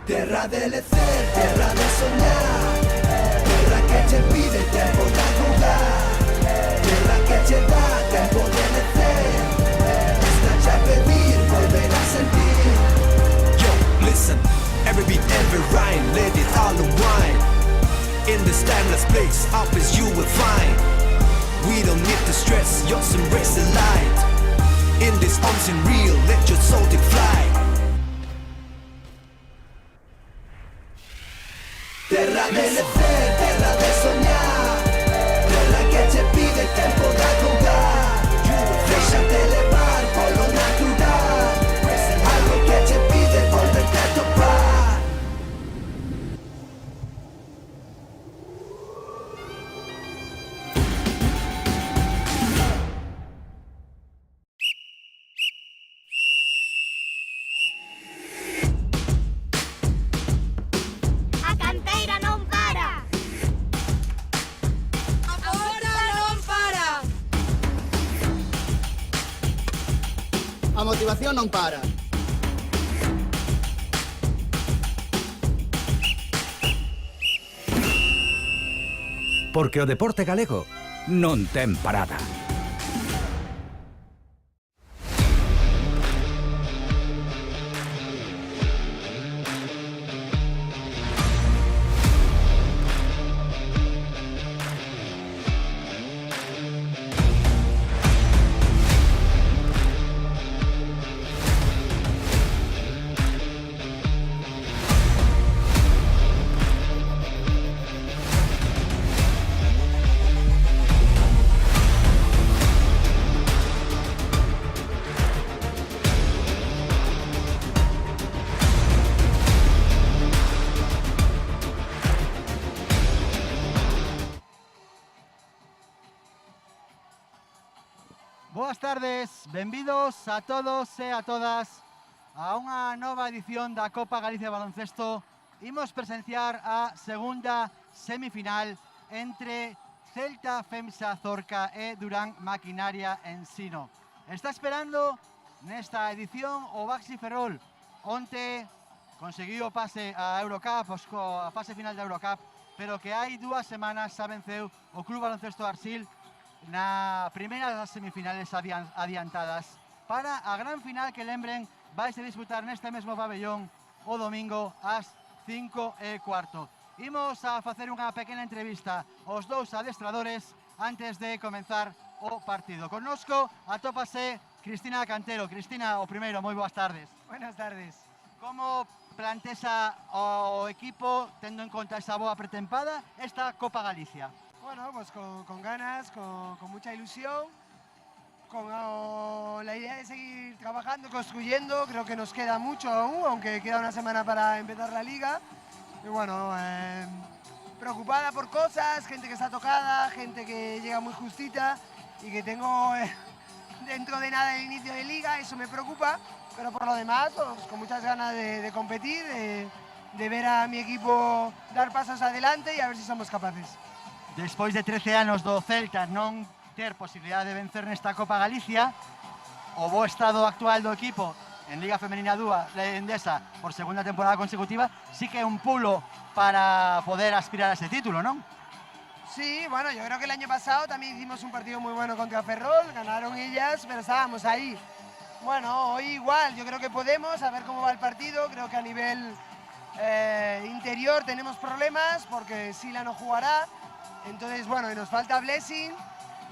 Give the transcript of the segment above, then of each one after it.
Tierra de lecer, tierra de soñar, tierra que te pide tiempo de jugar, tierra que te da tiempo de lecer, esta ya pedir, volver a sentir. Yo, listen, every beat, every rhyme, let it all unwind. In this timeless place, up as you will find. We don't need to stress, just embrace the light. In this unseen real, let your soul take flight. Tierra de lecer, tierra de soñar, tierra que te pide tiempo de jugar, déjate elevar por lo natural, algo que te pide volverte a topar. A motivación non para. Porque o deporte galego non ten parada. Boas tardes, benvidos a todos e a todas a unha nova edición da Copa Galicia de Baloncesto. Imos presenciar a segunda semifinal entre Celta Femsa Zorca e Durán Maquinaria Ensino. Está esperando nesta edición o Baxi Ferrol. Onte conseguiu o pase a Eurocup, a fase final da Eurocup, pero que hai 2 semanas xa venceu o Club Baloncesto Arsil na primeira das semifinales adiantadas para a gran final que, lembren, vais a disputar neste mesmo pabellón o domingo ás 5:15. Imos a facer unha pequena entrevista aos dous adestradores antes de comenzar o partido. Connosco atópase Cristina Cantero. Cristina, o primeiro, moi boas tardes. Buenas tardes. Como plantexa o equipo, tendo en conta esa boa pretempada, esta Copa Galicia? Bueno, pues con ganas, con mucha ilusión, con la idea de seguir trabajando, construyendo. Creo que nos queda mucho aún, aunque queda una semana para empezar la liga. Y bueno, preocupada por cosas, gente que está tocada, gente que llega muy justita y que tengo dentro de nada el inicio de liga, eso me preocupa. Pero por lo demás, pues, con muchas ganas de competir, de ver a mi equipo dar pasos adelante y a ver si somos capaces. Despois de 13 anos do Celta non ter posibilidade de vencer nesta Copa Galicia, o bo estado actual do equipo en Liga Femenina 2 Endesa por segunda temporada consecutiva sí que é un pulo para poder aspirar a ese título, non? Sí, bueno, yo creo que el año pasado también hicimos un partido muy bueno contra Ferrol, ganaron ellas, pero estábamos ahí. Bueno, hoy igual, yo creo que podemos, a ver cómo va el partido. Creo que a nivel interior tenemos problemas porque Sila no jugará. Entonces, bueno, y nos falta Blessing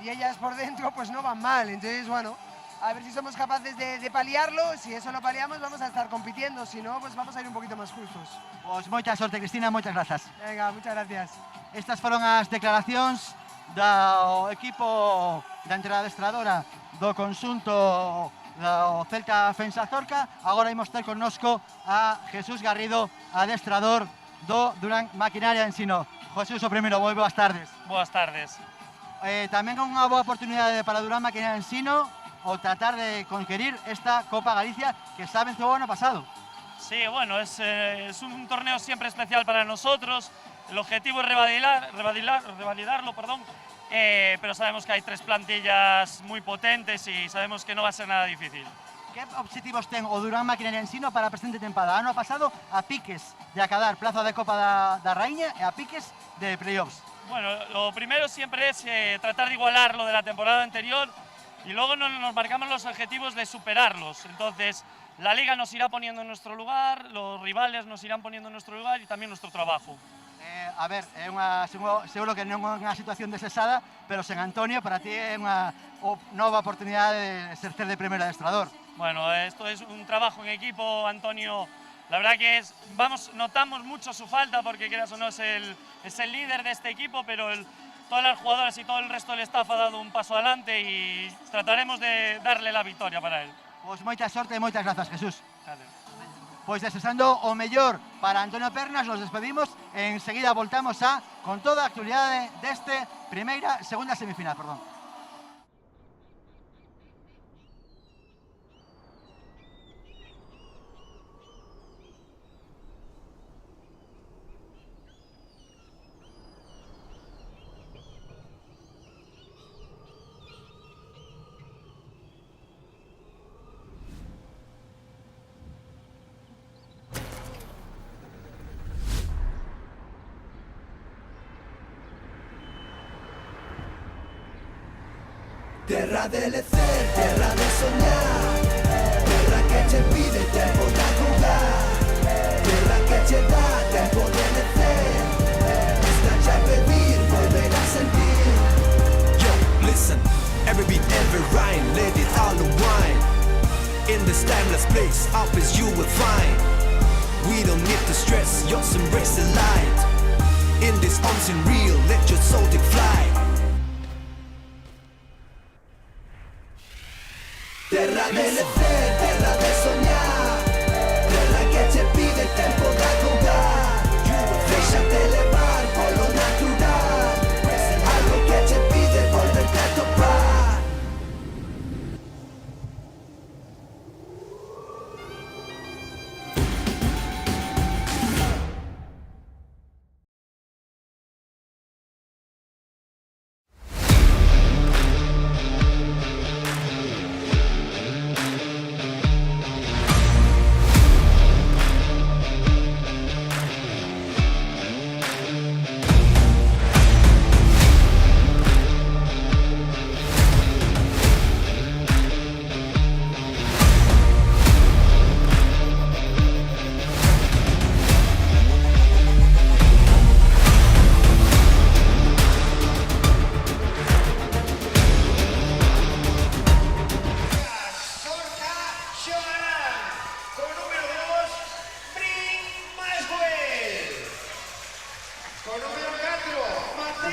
y ellas por dentro pues no van mal. Entonces, bueno, a ver si somos capaces de paliarlo. Si eso lo paliamos, vamos a estar compitiendo. Si no, pues vamos a ir un poquito más justos. Pues moita sorte, Cristina, moitas grazas. Venga, muchas gracias. Estas foron as declaracións do equipo da adestradora do conxunto do Celta Femsa Zorca. Agora imos ter connosco a Jesús Garrido, adestrador do Durán Maquinaria Ensino. Jesús, o primeiro, moi boas tardes. Boas tardes. Tamén unha boa oportunidade para Durán Maquinaria Ensino o tratar de conquerir esta Copa Galicia que xa venceu o ano pasado. Sí, bueno, es un torneo siempre especial para nosotros. El objetivo es revalidarlo, pero sabemos que hay 3 plantillas muy potentes y sabemos que no va a ser nada difícil. Que objetivos ten o Durán Maquinaria Ensino para a presente tempada? Ano pasado a piques de acadar plaza de Copa da Raíña e a piques de playoffs. Bueno, lo primero siempre es tratar de igualar lo de la temporada anterior y luego nos marcamos los objetivos de superarlos. Entonces, la Liga nos irá poniendo en nuestro lugar, los rivales nos irán poniendo en nuestro lugar y también nuestro trabajo. A ver, seguro que non é unha situación desesada, pero San Antonio para ti é unha nova oportunidade de exercer de primer adestrador. Bueno, esto es un trabajo en equipo, Antonio. La verdad que notamos mucho su falta porque quieras o no es el líder de este equipo, pero todas las jugadoras y todo el resto del staff ha dado un paso adelante y trataremos de darle la victoria para él. Pois moita sorte e moitas grazas, Jesús. Gracias. Pois desexando o mellor para Antonio Pernas, nos despedimos e enseguida voltamos con toda a actualidade deste segunda semifinal, perdón. Terra de lecer, terra de soñar, terra que che pide tempo de jugar, terra que che dá tempo de lecer, está a pedir, volver a sentir. Yo, listen, every beat, every rhyme, let it all unwind. In this timeless place, always you will find. We don't need to stress, just embrace the light. In this unseen real, let your soul take flight. Terra de lecer, terra de soñar, terra que che pide tempo de jugar, déxate levar polo natural, algo que che pide volverte a topar.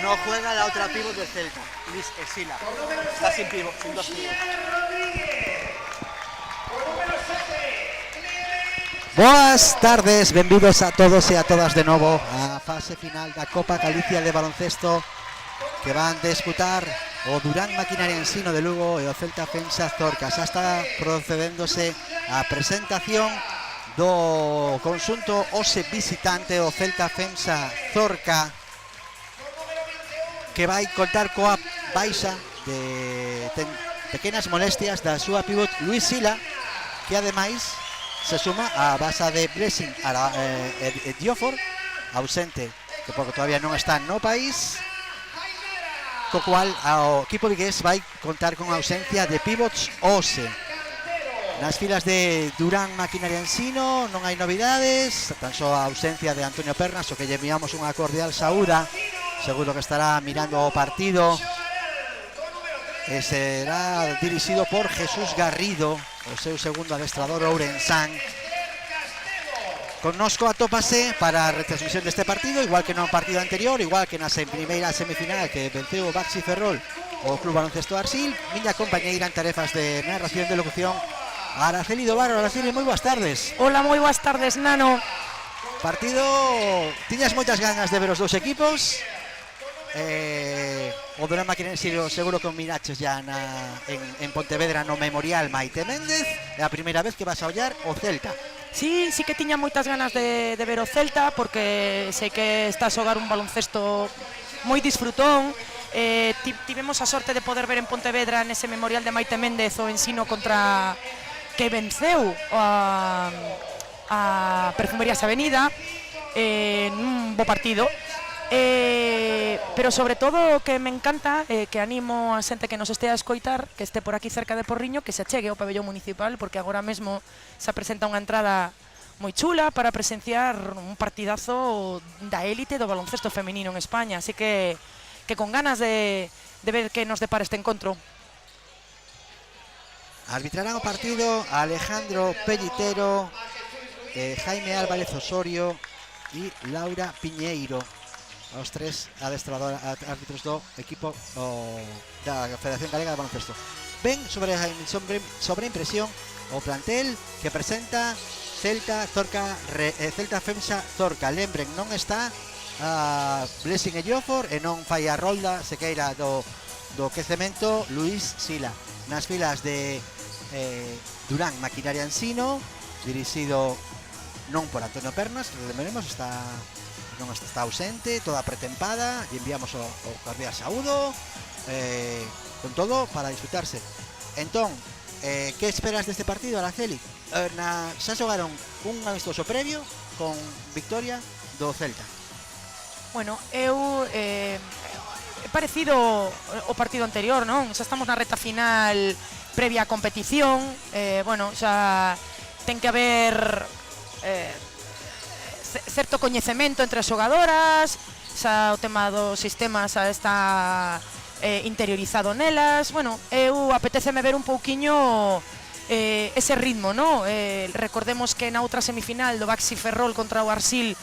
No juega la otra pívot del Celta, Luis Sila. Está sin pívot, sin dos pívot. Boas tardes, benvidos a todos e a todas de novo á fase final da Copa Galicia de baloncesto que van disputar o Durán Maquinaria Ensino de Lugo e o Celta Fensa Zorca. Xa está procedéndose a presentación do conxunto ose visitante o Celta Fensa Zorca, que vai contar coa baixa de pequenas molestias da súa pívot Luis Sila, que ademais se suma a base de Blessing Diofor, ausente, que porque todavía non está no país, co cual o equipo vigués vai contar con ausencia de pivots ose. Nas filas de Durán Maquinaria Ensino non hai novidades, tan só a ausencia de Antonio Pernas, o que lle enviamos unha cordial saúda. Seguro que estará mirando o partido e será dirixido por Jesús Garrido, o seu segundo adestrador ourensán. Connosco atópase para a retransmisión deste partido, igual que no partido anterior, igual que na primeira semifinal que venceu o Baxi Ferrol o Club Baloncesto Arsil. Miña compañeira en tarefas de narración de locución, Araceli Dovaro. Araceli, moi boas tardes. Hola, moi boas tardes, Nano. Partido, tiñas moitas ganas de ver os dous equipos. O Durán Maquinaria Ensino seguro que o miraches ya en Pontevedra no Memorial Maite Méndez. É a primeira vez que vas a ollar o Celta. Sí que tiña moitas ganas de ver o Celta, porque sei que está a xogar un baloncesto moi disfrutón. Tivemos a sorte de poder ver en Pontevedra nese Memorial de Maite Méndez o Ensino contra que venceu a Perfumerías Avenida nun bo partido. Pero sobre todo que me encanta, que animo a xente que nos estea a escoitar, que este por aquí cerca de Porriño, que se achegue ao pabellón municipal, porque agora mesmo se presenta unha entrada moi chula para presenciar un partidazo da élite do baloncesto feminino en España, así que con ganas de ver que nos depara este encontro. Arbitrarán o partido Alejandro Pellitero, Jaime Álvarez Osorio e Laura Piñeiro, os tres árbitros do equipo da Federación Galega de Baloncesto. Ben sobre impresión o plantel que presenta Celta Femsa Zorca. Lembren, non está Blessing Ejiofor e non fai a rolda sequeira do quecemento Luis Sila. Nas filas de Durán Maquinaria Ensino, dirixido non por Antonio Pernas, que veremos está ausente, toda pretempada, e enviamos o cordial saúdo, con todo para disfrutarse. Entón, que esperas deste partido, Araceli? Xa xogaron un amistoso previo con victoria do Celta. Bueno, eu parecido o partido anterior, non? Xa estamos na reta final previa á competición, bueno, xa ten que haber certo coñecemento entre as xogadoras, xa o tema dos sistemas xa está interiorizado nelas. Bueno, eu apetéceme ver un pouquiño ese ritmo, non? Recordemos que na outra semifinal do Baxi Ferrol contra o Arsil,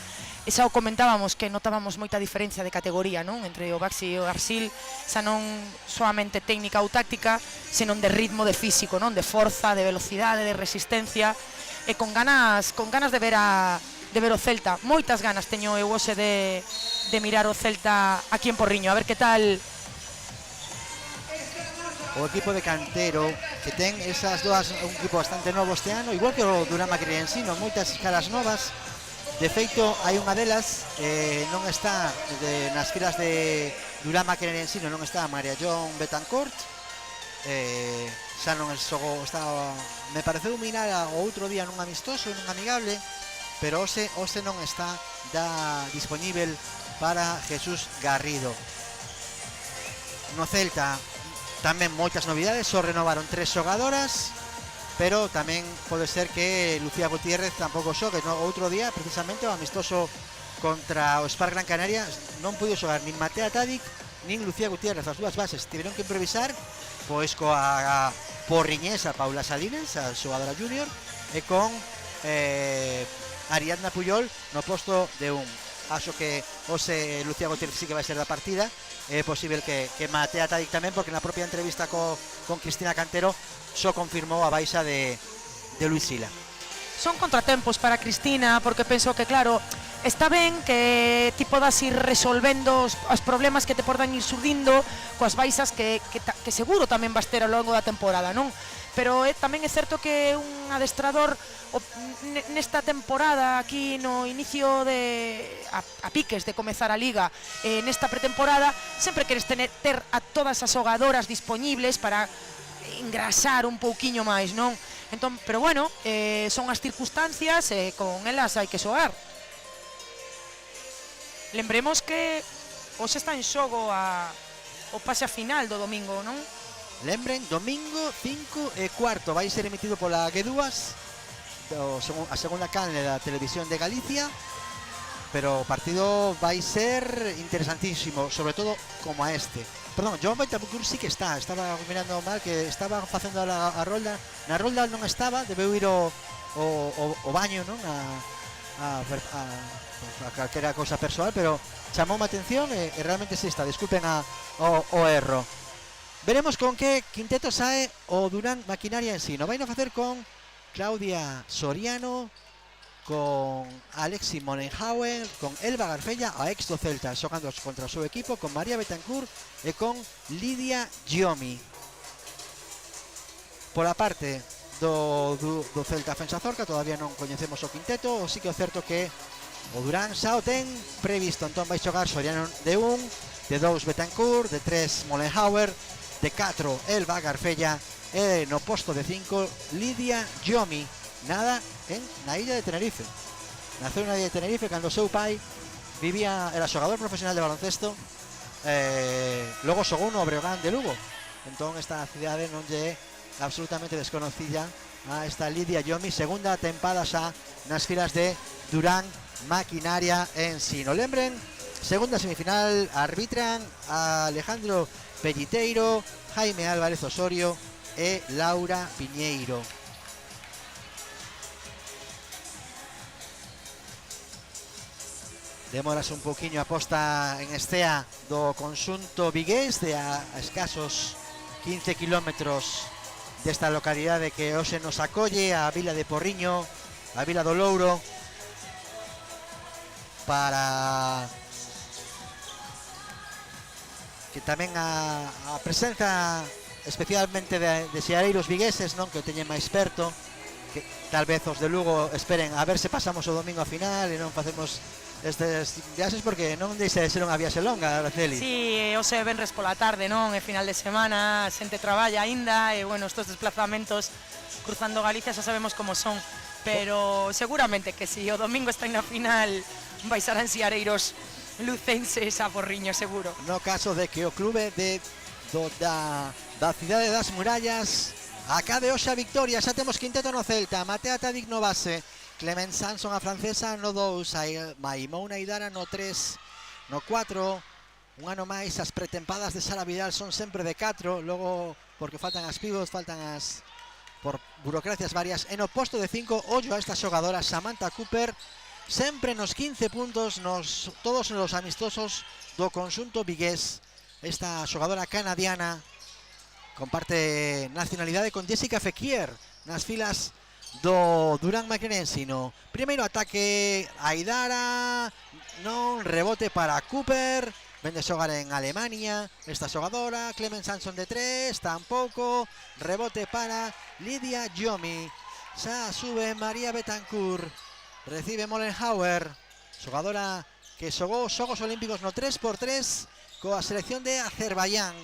xa o comentábamos que notábamos moita diferencia de categoría, non? Entre o Baxi e o Arsil, xa non soamente técnica ou táctica, senón de ritmo, de físico, non? De forza, de velocidade, de resistencia, e con ganas de ver o Celta. Moitas ganas teño eu hoxe de mirar o Celta aquí en Porriño, a ver que tal. O equipo de Cantero, que ten esas dúas, un equipo bastante novo este ano, igual que o Durán Maquinaria Ensino, moitas caras novas. De feito, hai unha delas, non está nas filas de Durán Maquinaria Ensino, non está María John Betancourt, xa non xogou, me pareceu mirar o outro día nun amistoso, nun amigable, pero hoxe non está dispoñível para Jesús Garrido. No Celta tamén moitas novidades, só renovaron 3 xogadoras, pero tamén pode ser que Lucía Gutiérrez tampouco xogue. No outro día, precisamente, o amistoso contra o Spar Gran Canaria, non puido xogar nin Matea Tadic nin Lucía Gutiérrez, as dúas bases tiveron que improvisar, pois coa porriñesa Paula Salines, a xogadora junior, e con Ariadna Puyol no posto de un. Acho que hoxe Lucía Gutiérrez sí que vai ser da partida. É posible que Matea Tadic tamén, porque na propia entrevista con Cristina Cantero só confirmou a baixa de Luis Sila. Son contratempos para Cristina, porque penso que, claro, está ben que ti podas ir resolvendo os problemas que te podan ir surdindo coas baixas que seguro tamén vas ter ao longo da temporada, non? Pero tamén é certo que un adestrador nesta temporada, aquí no inicio a piques de comezar a Liga, nesta pretemporada, sempre queres ter a todas as xogadoras dispoñibles para engrasar un pouquiño máis, non? Entón, pero bueno, son as circunstancias e con elas hai que xogar. Lembremos que hoxe está en xogo o pase a final do domingo, non? Lembren, domingo 5:15 vai ser emitido pola G2, a segunda canle da Televisión de Galicia, pero o partido vai ser interesantísimo, sobre todo como a este. Perdón, Joan Bentancur sí que estaba mirando mal, que estaba facendo a rolda. Na rolda non estaba, debeu ir o baño, non? A calquera cousa persoal, pero chamou a atención e realmente sí está, disculpen o erro. Veremos con que quinteto sae o Durán Maquinaria Ensino. Vai a facer con Claudia Soriano, con Alexi Monenhauer, con Elba Garfella, a ex do Celta, xogando contra o seu equipo, con María Betancourt e con Lidia Giomi. Pola parte do Celta Femsa Zorca todavía non coñecemos o quinteto, así que é certo que o Durán xa o ten previsto. Entón vai xogar Soriano de 1, de 2 Betancourt, de 3 Monenhauer de 4 Elba Garfella e no posto de 5 Lidia Yomi, nada na illa de Tenerife. Naceu na illa de Tenerife cando o seu pai era xogador profesional de baloncesto, logo xogou no Breogán de Lugo. Entón esta cidade non lle é absolutamente desconocida a esta Lidia Yomi, segunda tempada xa nas filas de Durán Maquinaria Ensino. Lembren, segunda semifinal, arbitran a Alejandro Pelliteiro, Jaime Álvarez Osorio e Laura Piñeiro. Demoras un poquinho a posta en estea do conxunto vigués de a escasos 15 kilómetros desta localidade que hoxe nos acolle, a vila de Porriño, a vila do Louro, para que tamén a presenza especialmente de seareiros vigueses, non, que o teñen máis perto, que tal vez os de Lugo esperen a ver se pasamos o domingo a final e non facemos estes viaxes, porque non deixa de ser unha viaxe longa, Araceli. Sí, hoxe venres pola tarde, non? É final de semana, a xente traballa aínda e, bueno, estos desplazamentos cruzando Galicia xa sabemos como son, pero seguramente que si o domingo está na final baixarán seareiros lucenses a Porriño, seguro. No caso de que o clube da cidade das murallas acabe hoxe a victoria, xa temos quinteto no Celta, Matea Tadic no base, Clement Sanson a francesa no 2, Maimouna Idara no 3, no 4, un ano máis as pretempadas de Sara Vidal son sempre de 4, logo porque faltan as pivots, faltan as por burocracias varias, e no posto de 5, ollo a esta xogadora Samantha Cooper, sempre nos 15 puntos todos os amistosos do conxunto vigués. Esta xogadora canadiana comparte nacionalidade con Jessica Fekir nas filas do Durán Maquinaria Ensino. Primeiro ataque, Aidara, non, rebote para Cooper, ven de xogar en Alemania esta xogadora. Clement Sanson de 3, tampouco, rebote para Lidia Yomi. Xa sube María Betancourt, recibe Mollenhauer, xogadora que xogou os Xogos Olímpicos no 3x3 coa selección de Azerbaiyán.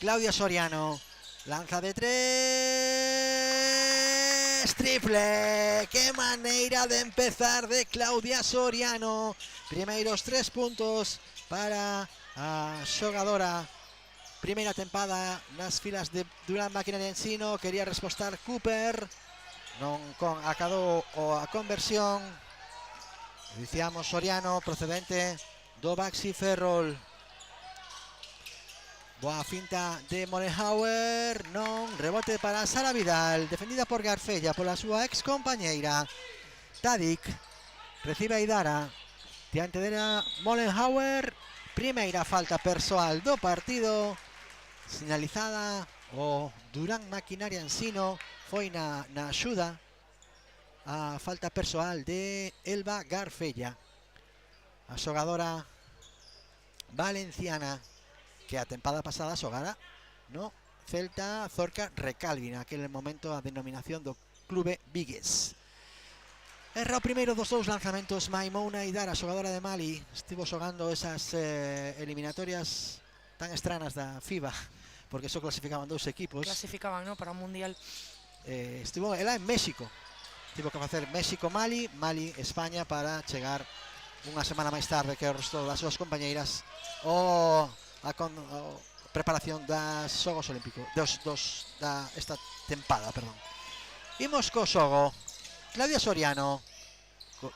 Claudia Soriano lanza de 3, triple, que maneira de empezar de Claudia Soriano. Primeiros 3 puntos para a xogadora, primeira tempada nas filas de Durán Maquinaria Ensino. Quería respostar Cooper, non acadou a conversión. Dicíamos Soriano, procedente do Baxi Ferrol. Boa finta de Mollenhauer, non, rebote para Sara Vidal, defendida por Garfella, pola súa ex compañeira. Tadic recibe a Idara, diante dela Mollenhauer, primeira falta persoal do partido, sinalizada o Durán Maquinaria Ensino, foi na axuda a falta persoal de Elba Garfella, a xogadora valenciana que a tempada pasada xogara no Celta Zorca Recalvi, naquele momento a denominación do clube vigués. Erra o primeiro dos dous lanzamentos Maimouna Idara, xogadora de Mali. Estivo xogando esas eliminatorias tan estranas da FIBA, porque só clasificaban dous equipos. Clasificaban, ¿no?, para un mundial. Estivo ela en México. Tivo que facer México-Mali, Mali-España, para chegar unha semana máis tarde que o resto das súas compañeiras a preparación das Xogos Olímpicos esta tempada, perdón. Imos co xogo. Claudia Soriano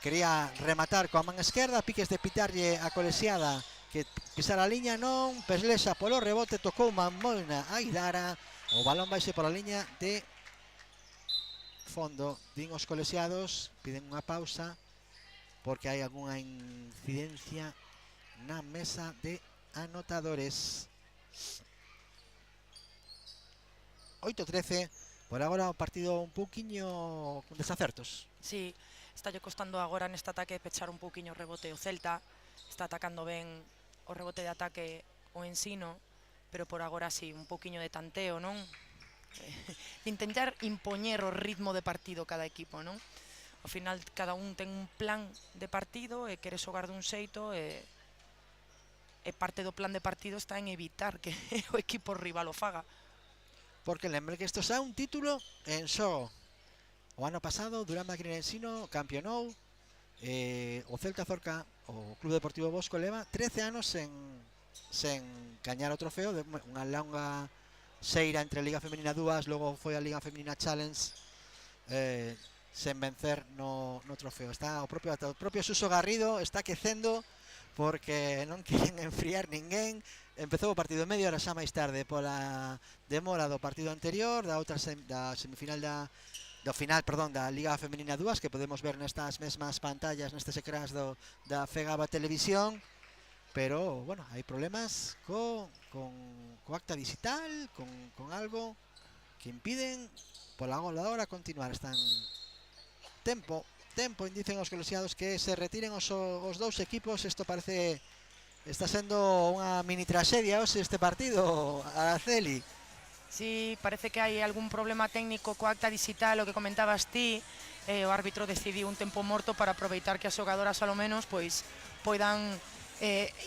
quería rematar coa man esquerda, piques de pitarlle a colexiada que pisar a liña, non, Peslexa polo rebote, tocou Maimouna a Idara, o balón vaixe pola liña de fondo. Din os colexiados, piden unha pausa porque hai algunha incidencia na mesa de anotadores. 8-13, por agora o partido un pouquiño con desacertos. Sí, está lle costando agora neste ataque pechar un pouquiño o rebote o Celta. Está atacando ben o rebote de ataque o Ensino, pero por agora sí, un pouquiño de tanteo, non? Intentar impoñer o ritmo de partido cada equipo, non? Ao final cada un ten un plan de partido e quere xogar dun xeito e parte do plan de partido está en evitar que o equipo rival o faga. Porque lembre que isto xa un título en xogo. O ano pasado Durán Maquinaria Ensino campeonou, o Celta Zorca, o Club Deportivo Bosco leva 13 anos sen gañar o trofeo, unha longa xeira entre Liga Femenina 2, logo foi a Liga Femenina Challenge, sen vencer no trofeo. Está o propio Suso Garrido está quecendo porque non queren enfriar ninguén. Empezou o partido media hora xa máis tarde pola demora do partido anterior, da semifinal do final, perdón, da Liga Femenina 2, que podemos ver nestas mesmas pantallas, nestes ecrás da Fegaba Televisión. Pero, bueno, hai problemas co acta digital, con algo que impiden pola hora continuar. Están tempo, dicen os colexiados que se retiren os dous equipos. Isto parece está sendo unha mini traxedia hoxe este partido, Araceli. Sí, parece que hai algún problema técnico coa acta digital, o que comentabas ti. O árbitro decidiu un tempo morto para aproveitar que as xogadoras ao menos pois poidan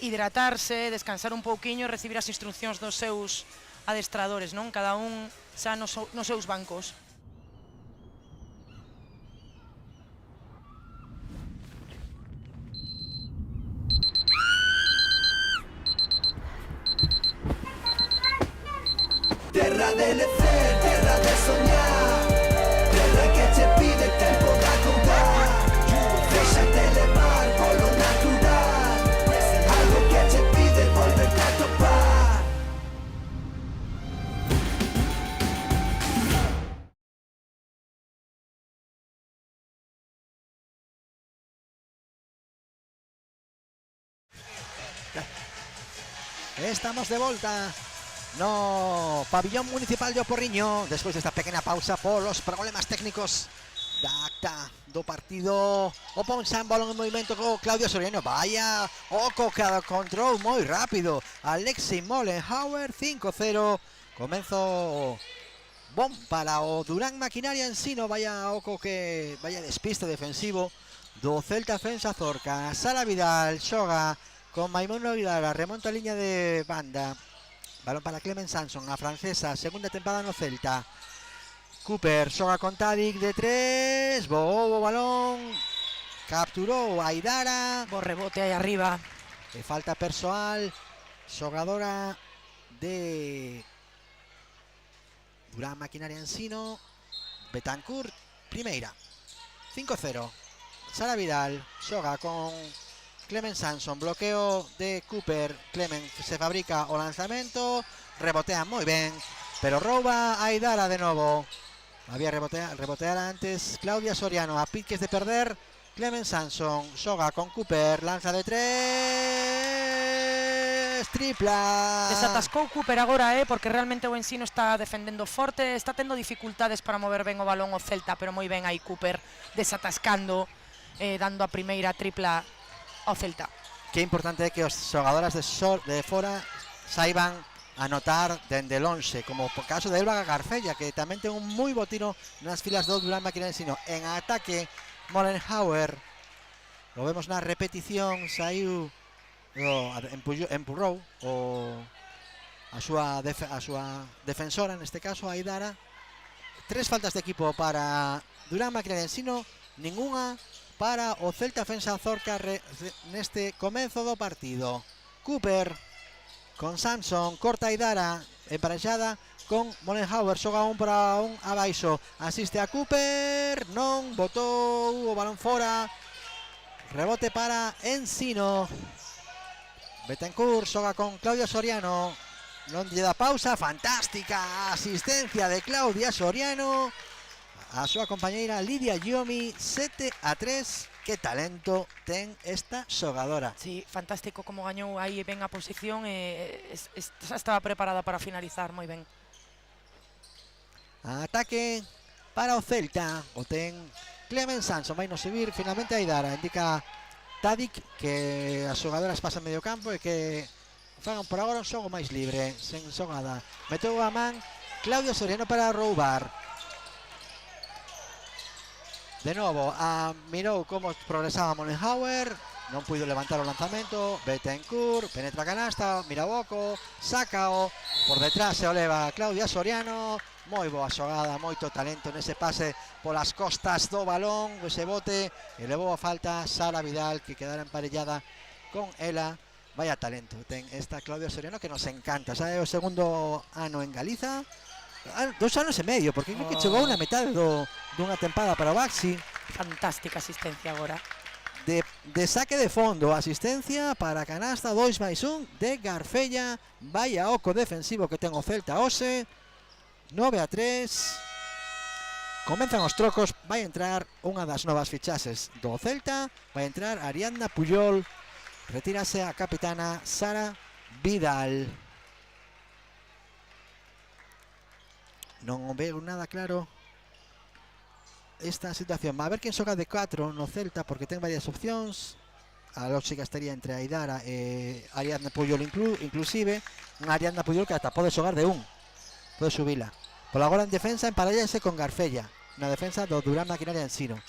hidratarse, descansar un pouquiño e recibir as instruccións dos seus adestradores, non? Cada un xa nos seus bancos. Terra de lecer, terra de soñar, terra que te pide tempo de acordar. Déxate levar polo natural, algo que te pide volverte a topar. Estamos de volta no pabillón municipal de Oporriño despois desta pequena pausa polos problemas técnicos da acta do partido. O Ponsan, balón en movimento co Claudio Soriano, vaya oco cada control moi rápido. Alexei Mollenhauer, 5-0, comenzo bom para o Durán Maquinaria Ensino. Vaya oco que vaya despiste defensivo do Celta Fensa Zorca. Sara Vidal xoga con Maimón Nogueira, remonta a liña de banda. Balón para Clement Sanson, a francesa, segunda tempada no Celta. Cooper xoga con Tadic de 3, boou o balón, capturou a Aidara. Bo rebote aí arriba. E falta persoal, xogadora de Durán Maquinaria Ensino, Betancourt, primeira. 5-0. Sara Vidal xoga con Clement Sanson, bloqueo de Cooper. Clement se fabrica o lanzamento, rebotea moi ben, pero rouba a Aidara de novo. Había rebotear antes Claudia Soriano, a piques de perder. Clement Sanson xoga con Cooper, lanza de 3, tripla. Desatascou Cooper agora, porque realmente o Ensino está defendendo forte, está tendo dificultades para mover ben o balón o Celta, pero moi ben aí Cooper desatascando, dando a primeira tripla ao Celta. Que importante é que os xogadoras de fora saiban anotar dende lonxe, como o caso de Elba Garcella, que tamén ten un moi bo tiro nas filas do Durán Maquinaria Ensino. En ataque, Mollenhauer, lo vemos na repetición, saiu, empurrou a súa defensora, neste caso a Aidara. 3 faltas de equipo para Durán Maquinaria Ensino, ningunha para o Celta Fensa Zorca neste comenzo do partido. Cooper con Samson, corta Aidara, emparexada con Mollenhauer, xoga un para un abaixo, asiste a Cooper, non, botou o balón fora, rebote para Ensino. Betancourt xoga con Claudia Soriano, non lle dá pausa, fantástica asistencia de Claudia Soriano a súa compañeira Lidia Giomi. 7-3, que talento ten esta xogadora. Sí, fantástico como gañou aí ben a posición, estaba preparada para finalizar moi ben. Ataque para o Celta, o ten Clement Sanson, vai no subir finalmente a Aidara, indica Tadic que as xogadoras pasan medio campo e que fagan por agora un xogo máis libre, sen xogada. Meteu a man Claudio Soriano para roubar. De novo, mirou como progresaba Mollenhauer, non puido levantar o lanzamento. Betancourt, penetra canasta, mira o boco, sácao, por detrás se o leva Claudia Soriano. Moi boa xogada, moito talento nese pase polas costas do balón, ese bote, e levou a falta Sara Vidal, que quedara emparellada con ela. Vaya talento ten esta Claudia Soriano, que nos encanta. Xa é o segundo ano en Galiza, 2 anos e medio, porque creo que chegou na metade dunha tempada para o Baxi. Fantástica asistencia agora. De saque de fondo, asistencia para canasta 2+1 de Garfella. Vaya oco defensivo que ten o Celta hoxe. 9-3. Comenzan os trocos. Vai entrar unha das novas fichaxes do Celta. Vai entrar Ariadna Puyol. Retírase a capitana Sara Vidal. Non veo nada claro esta situación. A ver quen xoga de 4 no Celta, porque ten varias opcións. A lógica estaría entre Aidara e Ariadna Puyol inclusive. Unha Ariadna Puyol que ata pode xogar de 1. Pode subila. Por agora en defensa emparellase con Garfella. Na defensa do Durán Maquinaria Ensino.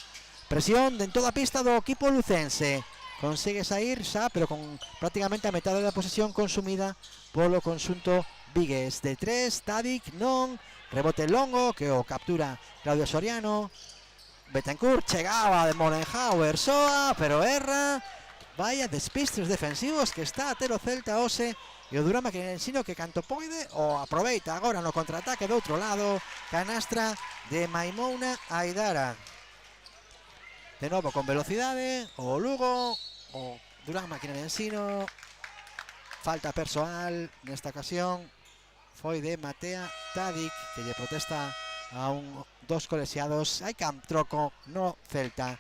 Presión en toda a pista do equipo lucense. Consigue sair xa, pero con prácticamente a metade da posesión consumida polo conxunto vigués. De 3, Tadic non. Rebote longo que o captura Claudio Soriano. Betancourt chegaba de Molenhauer soa, pero erra. Vaya despistes defensivos que está a ter o Celta hoxe. E o Durán Maquinaria Ensino, que canto poide o aproveita agora no contraataque do outro lado. Canastra de Maimouna Aidara. De novo con velocidade o Lugo, o Durán Maquinaria Ensino. Falta persoal nesta ocasión. Foi de Matea Tadic, que lle protesta a dos colexiados. Hai troco no Celta.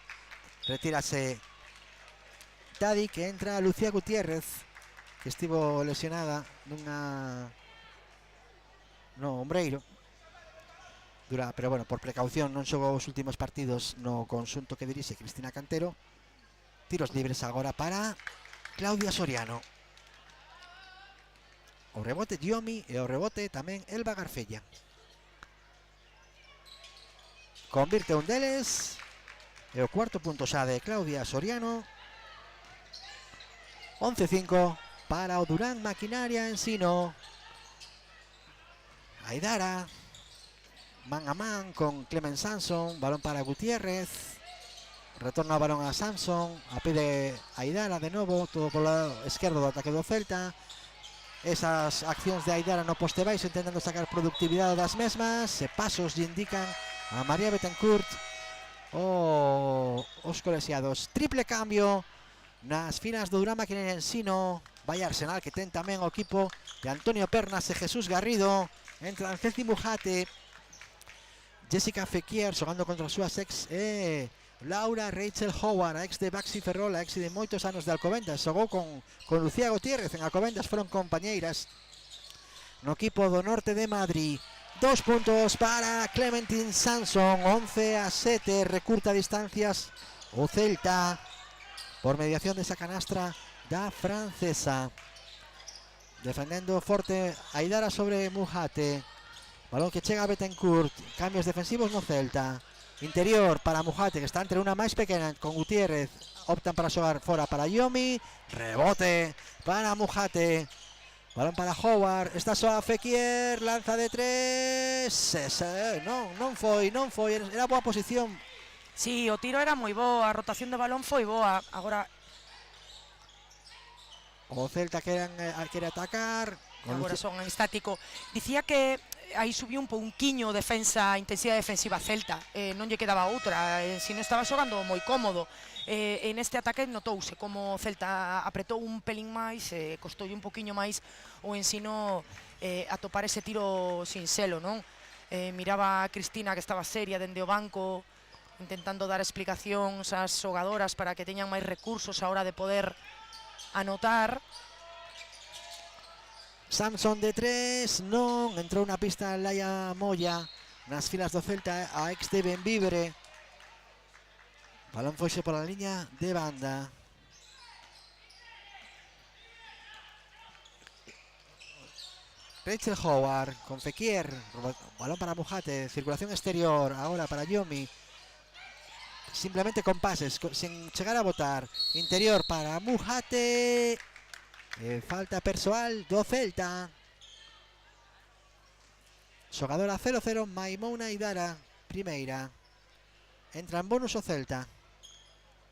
Retírase Tadic, que entra Lucía Gutiérrez, que estivo lesionada no ombreiro. Pero bueno, por precaución non xogou os últimos partidos no conxunto que dirixe Cristina Cantero. Tiros libres agora para Claudia Soriano. O rebote Diomi e o rebote tamén Elba Garfella. Convirte un deles. E o cuarto punto xa de Claudia Soriano. 11-5 para o Durán Maquinaria Ensino. Aidara, man a man con Clemen Samson. Balón para Gutiérrez. Retorna o balón a Samson. A pide Aidara de novo. Todo polo lado esquerdo do ataque do Celta. Esas accións de Aidara no poste baixo, intentando sacar productividade das mesmas. E pasos lle indican a María Betancourt os colexiados. Triple cambio nas filas do Durán Maquinaria Ensino. Vai Arsenal, que ten tamén o equipo de Antonio Pernas e Jesús Garrido. Entran Ceci Mujate, Jessica Fequier xogando contra as súas ex, e Laura Rachel Howard, a ex de Baxi Ferrol, a ex de moitos anos de Alcobendas. Xogou con Lucía Gutiérrez en Alcobendas, foron compañeiras no equipo do norte de Madrid. 2 puntos para Clementine Samson. 11-7, recurta distancias o Celta por mediación desa canastra da francesa. Defendendo forte Aidara sobre Mujate. Balón que chega a Betancourt. Cambios defensivos no Celta. Interior para Mujate, que está entre unha máis pequena con Gutiérrez. Optan para xogar fora para Yomi. Rebote para Mujate. Balón para Howard. Está só a Fequier. Lanza de 3. Non foi. Era boa posición. Sí, o tiro era moi boa, a rotación de balón foi boa. Agora o Celta quere atacar. Agora son en estático. Dicía que aí subiu un pouquiño a intensidade defensiva Celta. Non lle quedaba outra. Se non estaba xogando moi cómodo. En este ataque notouse como Celta apretou un pelín máis, costoulle un pouquiño máis o Ensino atopar ese tiro sin selo, non? Miraba a Cristina, que estaba seria dende o banco, intentando dar explicacións ás xogadoras para que teñan máis recursos a hora de poder anotar. Samson de 3, non entrou na pista Laia Moya nas filas do Celta, a ex de Benvibre. Balón foxe pola liña de banda. Rachel Howard con Fequier. Balón para Mujate, circulación exterior agora para Yomi. simplemente con pases, sin chegar a botar. Interior para Mujate. Falta persoal do Celta. Xogadora 0-0, Maimona Idara, primeira. Entra en bonus o Celta.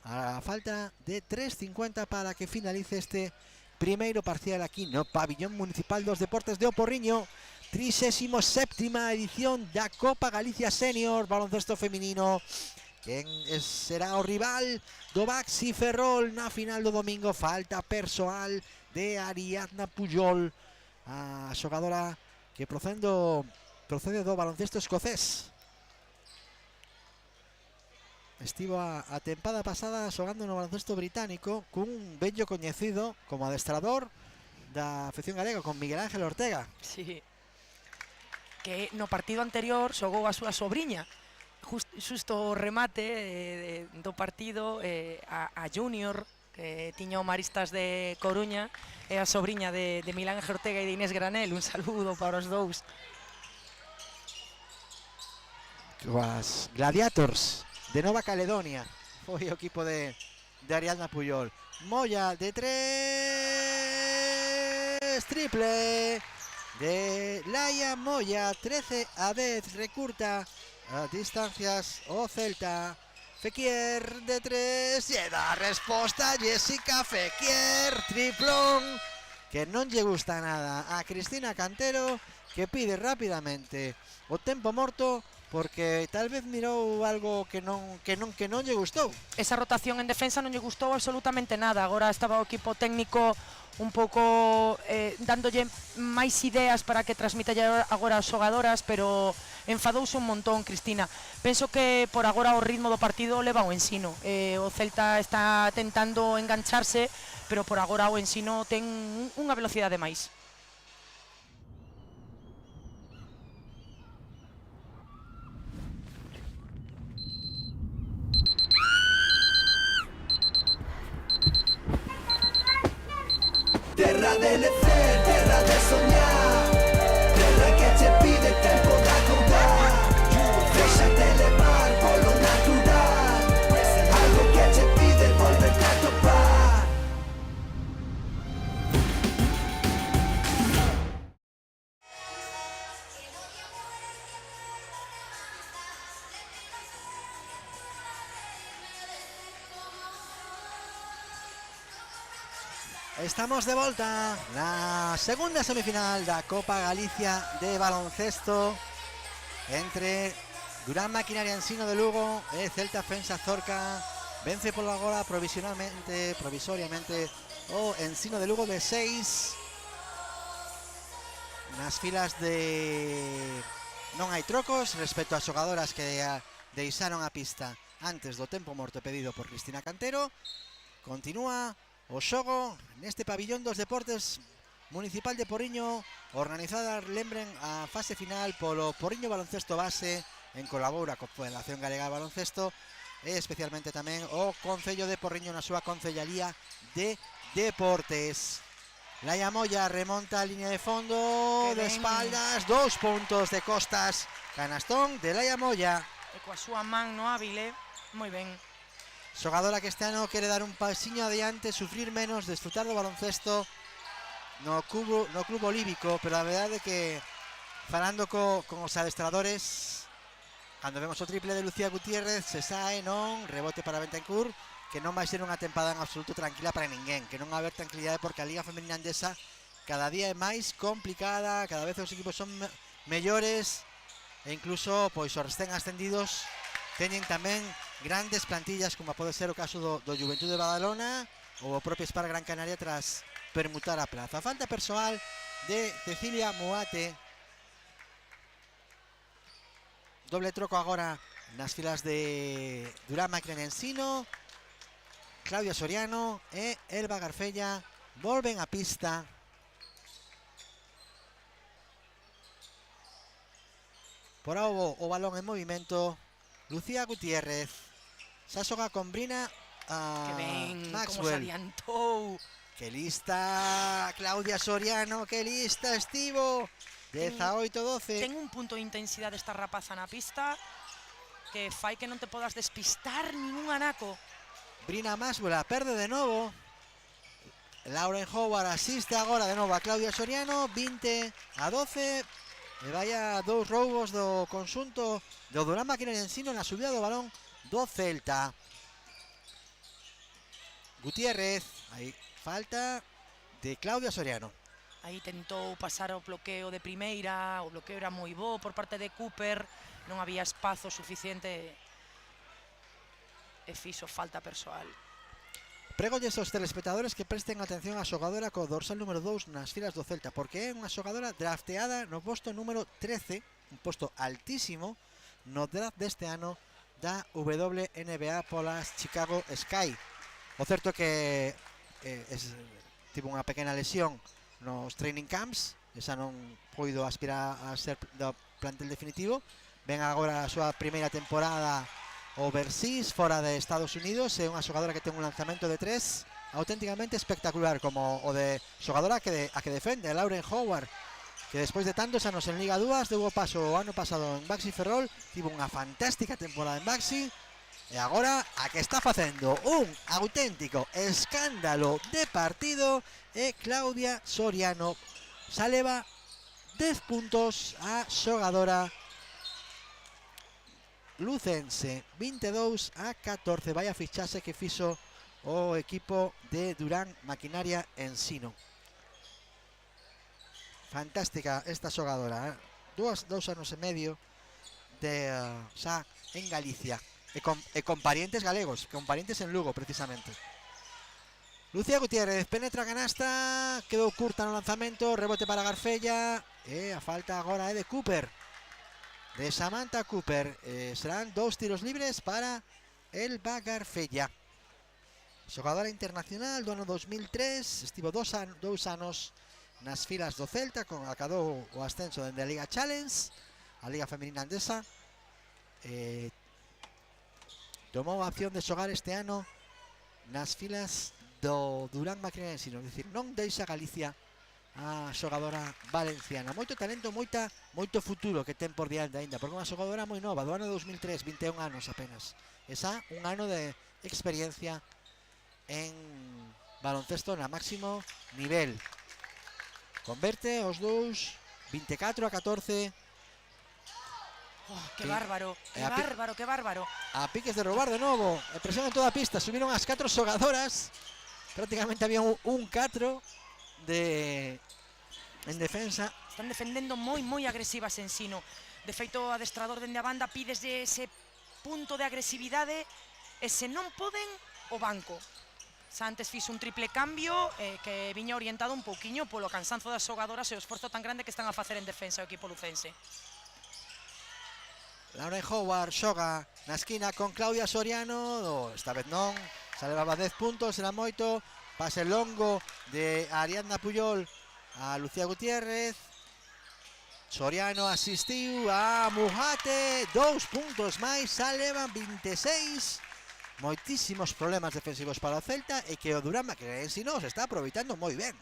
A falta de 3:50 para que finalice este primeiro parcial aquí no Pabillón Municipal dos Deportes de O Porriño. 37ª edición da Copa Galicia Senior baloncesto feminino. Quen será o rival do Baxi Ferrol na final do domingo? Falta persoal de Ariadna Pujol, a xogadora que procede do baloncesto escocés. Estivo a tempada pasada xogando no baloncesto británico cun vello coñecido como adestrador da afección galega, con Miguel Ángel Ortega. Sí. Que no partido anterior xogou a súa sobriña. Xusto o remate do partido, a Junior, que tiña o Maristas de Coruña, é a sobriña de Miguel Ángel Ortega e de Inés Granel. Un saludo para os dous. Coas Gladiators de Nova Caledonia foi o equipo de Ariadna Pujol. Moya de 3, triple de Laia Moya, 13-10, recurta a distancias o Celta. Fequier de 3, lle dá resposta Jessica Fequier, triplón que non lle gusta nada a Cristina Cantero, que pide rápidamente o tempo morto porque tal vez mirou algo que non lle gustou. Esa rotación en defensa non lle gustou absolutamente nada. Agora estaba o equipo técnico un pouco dándolle máis ideas para que transmita agora as xogadoras, pero enfadouse un montón Cristina. Penso que por agora o ritmo do partido leva o Ensino. O Celta está tentando engancharse, pero por agora o Ensino ten unha velocidade máis. Terra de lecer, terra de soñar, terra que te pide tempo de acordar. Déxate levar polo natural, algo que te pide volverte a topar. Estamos de volta na segunda semifinal da Copa Galicia de baloncesto entre Durán Maquinaria Ensino de Lugo e Celta Fensa Zorca. Vence polo agora provisoriamente o Ensino de Lugo de 6. Nas filas de non hai trocos respecto ás xogadoras que deixaron a pista antes do tempo morto pedido por Cristina Cantero. Continúa o xogo neste Pabillón dos Deportes Municipal de Porriño, organizada, lembren, a fase final polo Porriño Baloncesto Base en colabora coa Federación Galega de Baloncesto e especialmente tamén o Concello de Porriño na súa Concellalía de Deportes. Laia Moya remonta a línea de fondo de espaldas, 2 puntos de costas, canastón de Laia Moya. E coa súa man no hábil, moi ben. Xogadora que este ano quere dar un pasiño adiante, sufrir menos, disfrutar do baloncesto no club olívico, pero a verdade é que falando con os adestradores, cando vemos o triple de Lucía Gutiérrez, se sae, non, rebote para Bentancur, que non vai ser unha tempada en absoluto tranquila para ninguén, que non vai haber tranquilidade porque a Liga Femenina Andesa cada día é máis complicada, cada vez os equipos son mellores e incluso pois os recén ascendidos teñen tamén grandes plantillas, como pode ser o caso do Juventude de Badalona ou o propio Spar Gran Canaria tras permutar a plaza. Falta persoal de Cecilia Muate. Doble troco agora nas filas de Durán Maquinaria Ensino. Claudia Soriano e Elba Garfella volven a pista. Por ahora o balón en movimento. Lucía Gutiérrez xa xoga con Brina a Que ben, Maxwell. como se adiantou. Que lista Claudia Soriano, que lista estivo. 18-12. Ten un punto de intensidade esta rapaza na pista que fai que non te podas despistar ningún anaco. Brina Maxwell a perde de novo. Lauren Howard asiste agora de novo a Claudia Soriano. 20-12. E vaya dous roubos do conxunto do Durán Maquinaria Ensino na subida do balón do Celta. Gutiérrez, aí falta de Claudia Soriano. Aí tentou pasar o bloqueo de primeira, o bloqueo era moi bo por parte de Cooper, non había espazo suficiente e fixo falta persoal. Pregolles aos telespectadores que presten atención á xogadora co dorsal número 2 nas filas do Celta, porque é unha xogadora drafteada no posto número 13, un posto altísimo no draft deste ano da WNBA polas Chicago Sky. O certo que tivo unha pequena lesión nos training camps, esa non poido aspirar a ser do plantel definitivo. Ven agora a súa primeira temporada overseas, fora de Estados Unidos. É unha xogadora que ten un lanzamento de 3 auténticamente espectacular, como o de xogadora a que defende, Lauren Howard, que despois de tantos anos en Liga 2 deu o paso o ano pasado en Baxi Ferrol, tivo unha fantástica temporada en Baxi. E agora a que está facendo un auténtico escándalo de partido é Claudia Soriano. Xa leva 10 puntos a xogadora lucense, 22-14. Vaya fichaxe que fixo o equipo de Durán Maquinaria Ensino. Fantástica esta xogadora, dous anos e medio de xa en Galicia. E con parientes galegos, con parientes en Lugo, precisamente. Lucía Gutiérrez penetra a canasta, quedou curta no lanzamento, rebote para Garfella, e a falta agora é de Cooper, de Samantha Cooper. Serán 2 tiros libres para Elba Garfella, xogadora internacional do ano 2003, estivo 2 anos nas filas do Celta, acadou o ascenso dende a Liga Challenge, a Liga Femenina Andesa. Tomou a opción de xogar este ano nas filas do Durán Maquinaria Ensino, é dicir, non deixa Galicia a xogadora valenciana. Moito talento, moito futuro que ten por diante aínda, porque é unha xogadora moi nova, do ano 2003, 21 anos apenas. Esa un ano de experiencia en baloncesto na máximo nivel. Converte os dous, 24-14. Que bárbaro, que bárbaro. A piques de roubar de novo, e presión en toda a pista. Subiron as 4 xogadoras, prácticamente había un 4 en defensa. Están defendendo moi agresivas Ensino. De feito, o adestrador dende a banda pídeslle ese punto de agresividade, e se non poden, o banco. Xa antes fixo un triple cambio que viña orientado un pouquiño polo cansanzo das xogadoras e o esforzo tan grande que están a facer en defensa o equipo lucense. Lauren Howard xoga na esquina con Claudia Soriano, esta vez non, xa levaba 10 puntos, era moito. Pase longo de Ariadna Puyol a Lucía Gutiérrez. Soriano asistiu a Mujate, 2 puntos máis, xa levan 26. Moitísimos problemas defensivos para o Celta, e que o Durán Maquinaria Ensino se está aproveitando moi ben.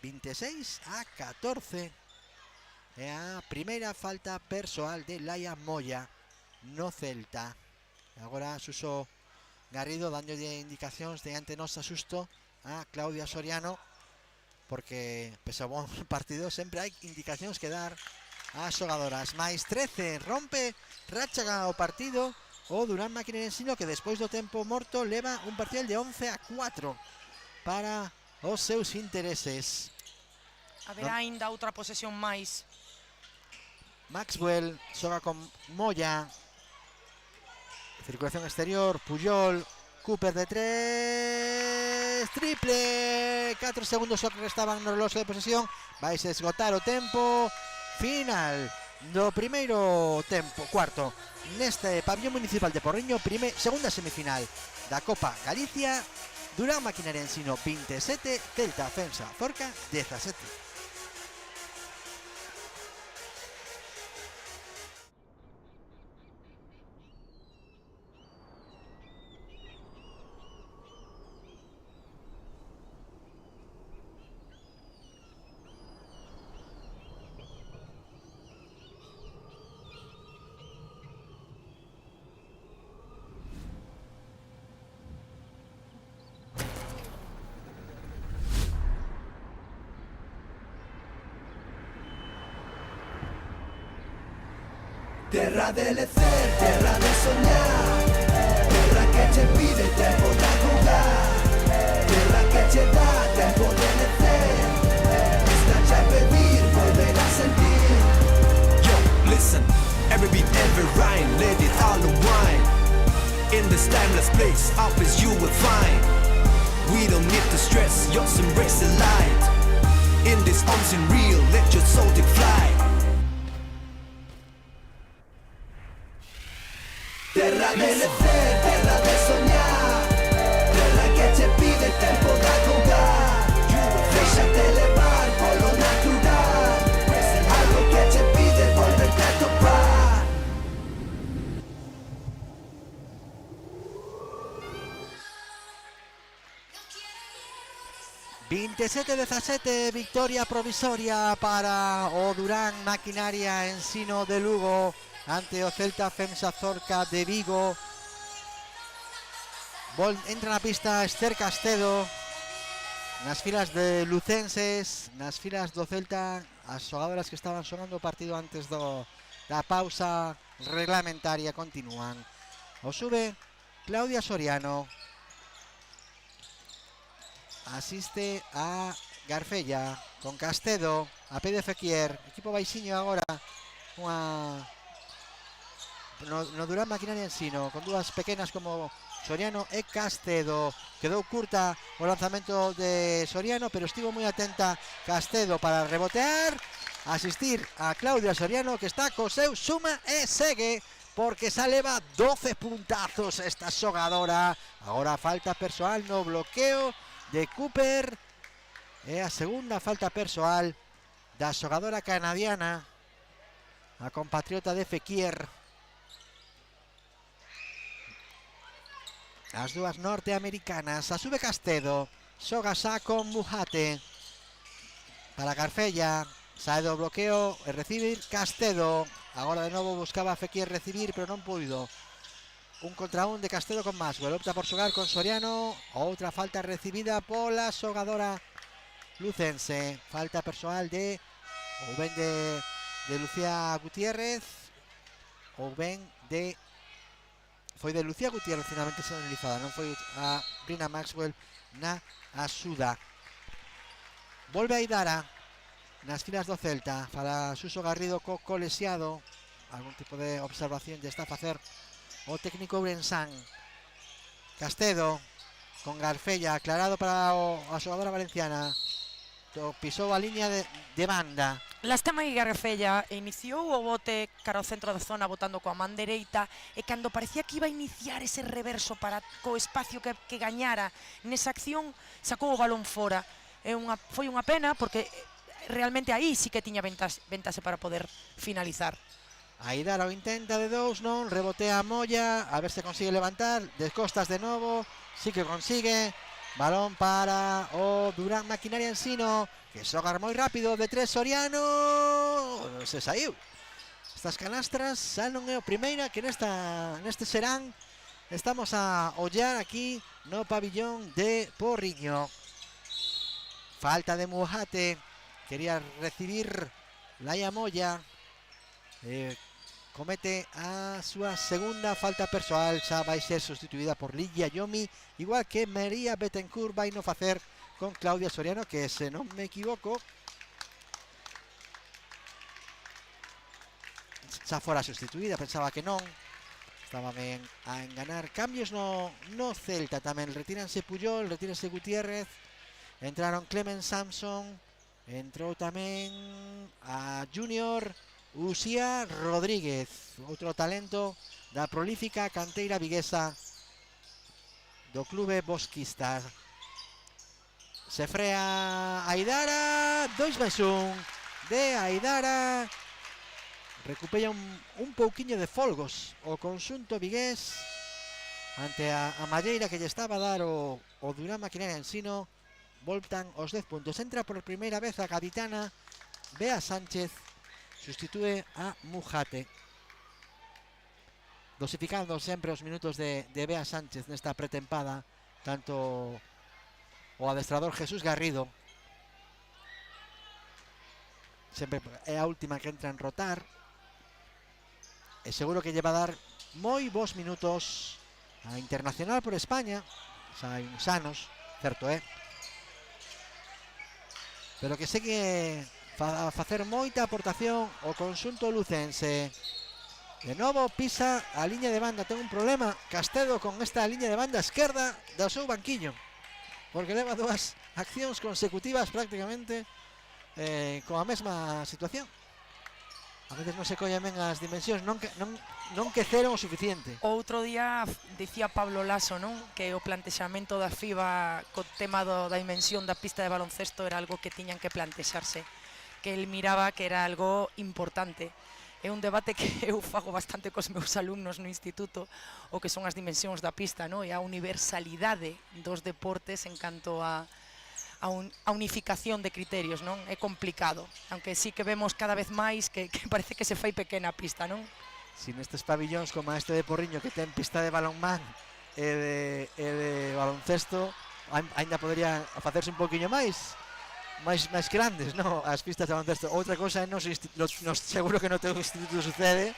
26-14. É a primeira falta persoal de Laia Moya no Celta. Agora Suso Garrido dándolle indicacións de ante nos asusto a Claudia Soriano, porque pese ao bon partido sempre hai indicacións que dar ás xogadoras. Mais 13, rompe racha o partido o Durán Maquinaria Ensino, que despois do tempo morto leva un parcial de 11-4 para os seus intereses. Haberá aínda outra posesión máis. Maxwell xoga con Moya, circulación exterior, Puyol, Cooper de 3, triple, 4 segundos só que restaban no reloxo de posesión. Vais a esgotar o tempo final do primeiro tempo, cuarto, neste pabellón municipal de Porriño, segunda semifinal da Copa Galicia. Durán Maquinaria Ensino 27, Celta Fensa Zorca 17. Terra de lecer, terra de soñar, terra que te pide tempo de jugar, terra que te dá tempo de lecer, está a pedir volver a sentir. Yo, listen, every beat, every rhyme, let it all unwind. In this timeless place, up as you will find. We don't need to stress, just embrace the light. In this unseen real, let your soul take flight. Terra de lecer, terra de soñar, terra que te pide tempo de jugar, déxate levar polo natural, algo que te pide volverte a topar. 27-17, victoria provisoria para o Durán Maquinaria Ensino de Lugo ante o Celta Femsa Zorca de Vigo. Entra na pista Esther Castedo nas filas de lucenses, nas filas do Celta, as xogadoras que estaban xogando o partido antes da pausa reglamentaria continúan. O sube Claudia Soriano, asiste a Garfella con Castedo, a pé de Fequier, equipo baixiño agora, no Durán Maquinaria Ensino, con dúas pequenas como Soriano e Castedo. Quedou curta o lanzamento de Soriano, pero estivo moi atenta Castedo para rebotear, asistir a Claudia Soriano, que está co seu suma e segue, porque xa leva 12 puntazos esta xogadora. Agora falta persoal no bloqueo de Cooper, é a segunda falta persoal da xogadora canadiana, a compatriota de Fequier. As dúas norteamericanas. A sube Castedo, xoga xa con Mujate para Garfella, sae do bloqueo e recibir Castedo. Agora de novo buscaba Fequier recibir, pero non puido. Un contra un de Castedo con Maxwell, opta por xogar con Soriano. Outra falta recibida pola xogadora lucense. Falta persoal de ou ben de Lucía Gutiérrez ou ben de foi de Lucía Gutiérrez finalmente señalizada, non foi a Brina Maxwell na axuda. Volve a Aidara nas filas do Celta para Suso Garrido co colexiado. Algún tipo de observación lle está a facer o técnico ourensán. Castedo con Garfella, aclarado para a xogadora valenciana. Pisou a liña de banda. Lástima que Garfella iniciou o bote cara ao centro da zona botando coa man dereita, e cando parecía que iba a iniciar ese reverso para co espacio que gañara nesa acción, sacou o balón fora. Foi unha pena porque realmente aí sí que tiña ventase para poder finalizar. Aidara o intenta de dous, non, rebotea a Moya, a ver se consigue levantar, de costas de novo, sí que consigue. Balón para o Durán Maquinaria Ensino, que xogar moi rápido, de tres Soriano, se saiu. Estas canastras xa non é o primeira que neste serán estamos a ollar aquí no pabillón de Porriño. Falta de Mujate, quería recibir Laia Moya, comete a súa segunda falta persoal, xa vai ser sustituída por Ligia Yomi, igual que María Betancourt vai no facer con Claudia Soriano, que se non me equivoco xa fora sustituída, pensaba que non, estaba ben a enganar. Cambios no Celta tamén, retíranse Puyol, retíranse Gutiérrez, entraron Clemen Samson, entrou tamén a Junior Uxía Rodríguez, outro talento da prolífica canteira viguesa do clube bosquista. Se frea Aidara, 2-1 de Aidara. Recupera un pouquiño de folgos o conxunto vigués ante a malleira que lle estaba a dar o Durán Maquinaria Ensino. Voltan os 10 puntos. Entra por primeira vez a capitana Bea Sánchez, sustitúe a Mujate, dosificando sempre os minutos de Bea Sánchez nesta pretempada, tanto o adestrador Jesús Garrido, sempre é a última que entra en rotar, e seguro que lle va a dar moi bons minutos a internacional por España, xa hai uns anos, certo pero que segue a facer moita aportación o conxunto lucense. De novo pisa a liña de banda, ten un problema Castedo con esta liña de banda esquerda do seu banquiño, porque leva dúas accións consecutivas prácticamente con a mesma situación. A veces non se collen ben as dimensións, non queceron o suficiente. Outro día dicía Pablo Laso, non? Que o plantexamento da FIBA co tema da dimensión da pista de baloncesto era algo que tiñan que plantexarse, que el miraba que era algo importante. É un debate que eu fago bastante cos meus alumnos no instituto, o que son as dimensións da pista, non? E a universalidade dos deportes en canto a unificación de criterios, non? É complicado, aunque sí que vemos cada vez máis que parece que se fai pequena a pista, non? Sin estes pabillóns como este de Porriño que ten pista de balonmán e de baloncesto, ainda podría facerse un poquinho máis grandes, non? As pistas de baloncesto. Outra cousa é seguro que no teu instituto sucede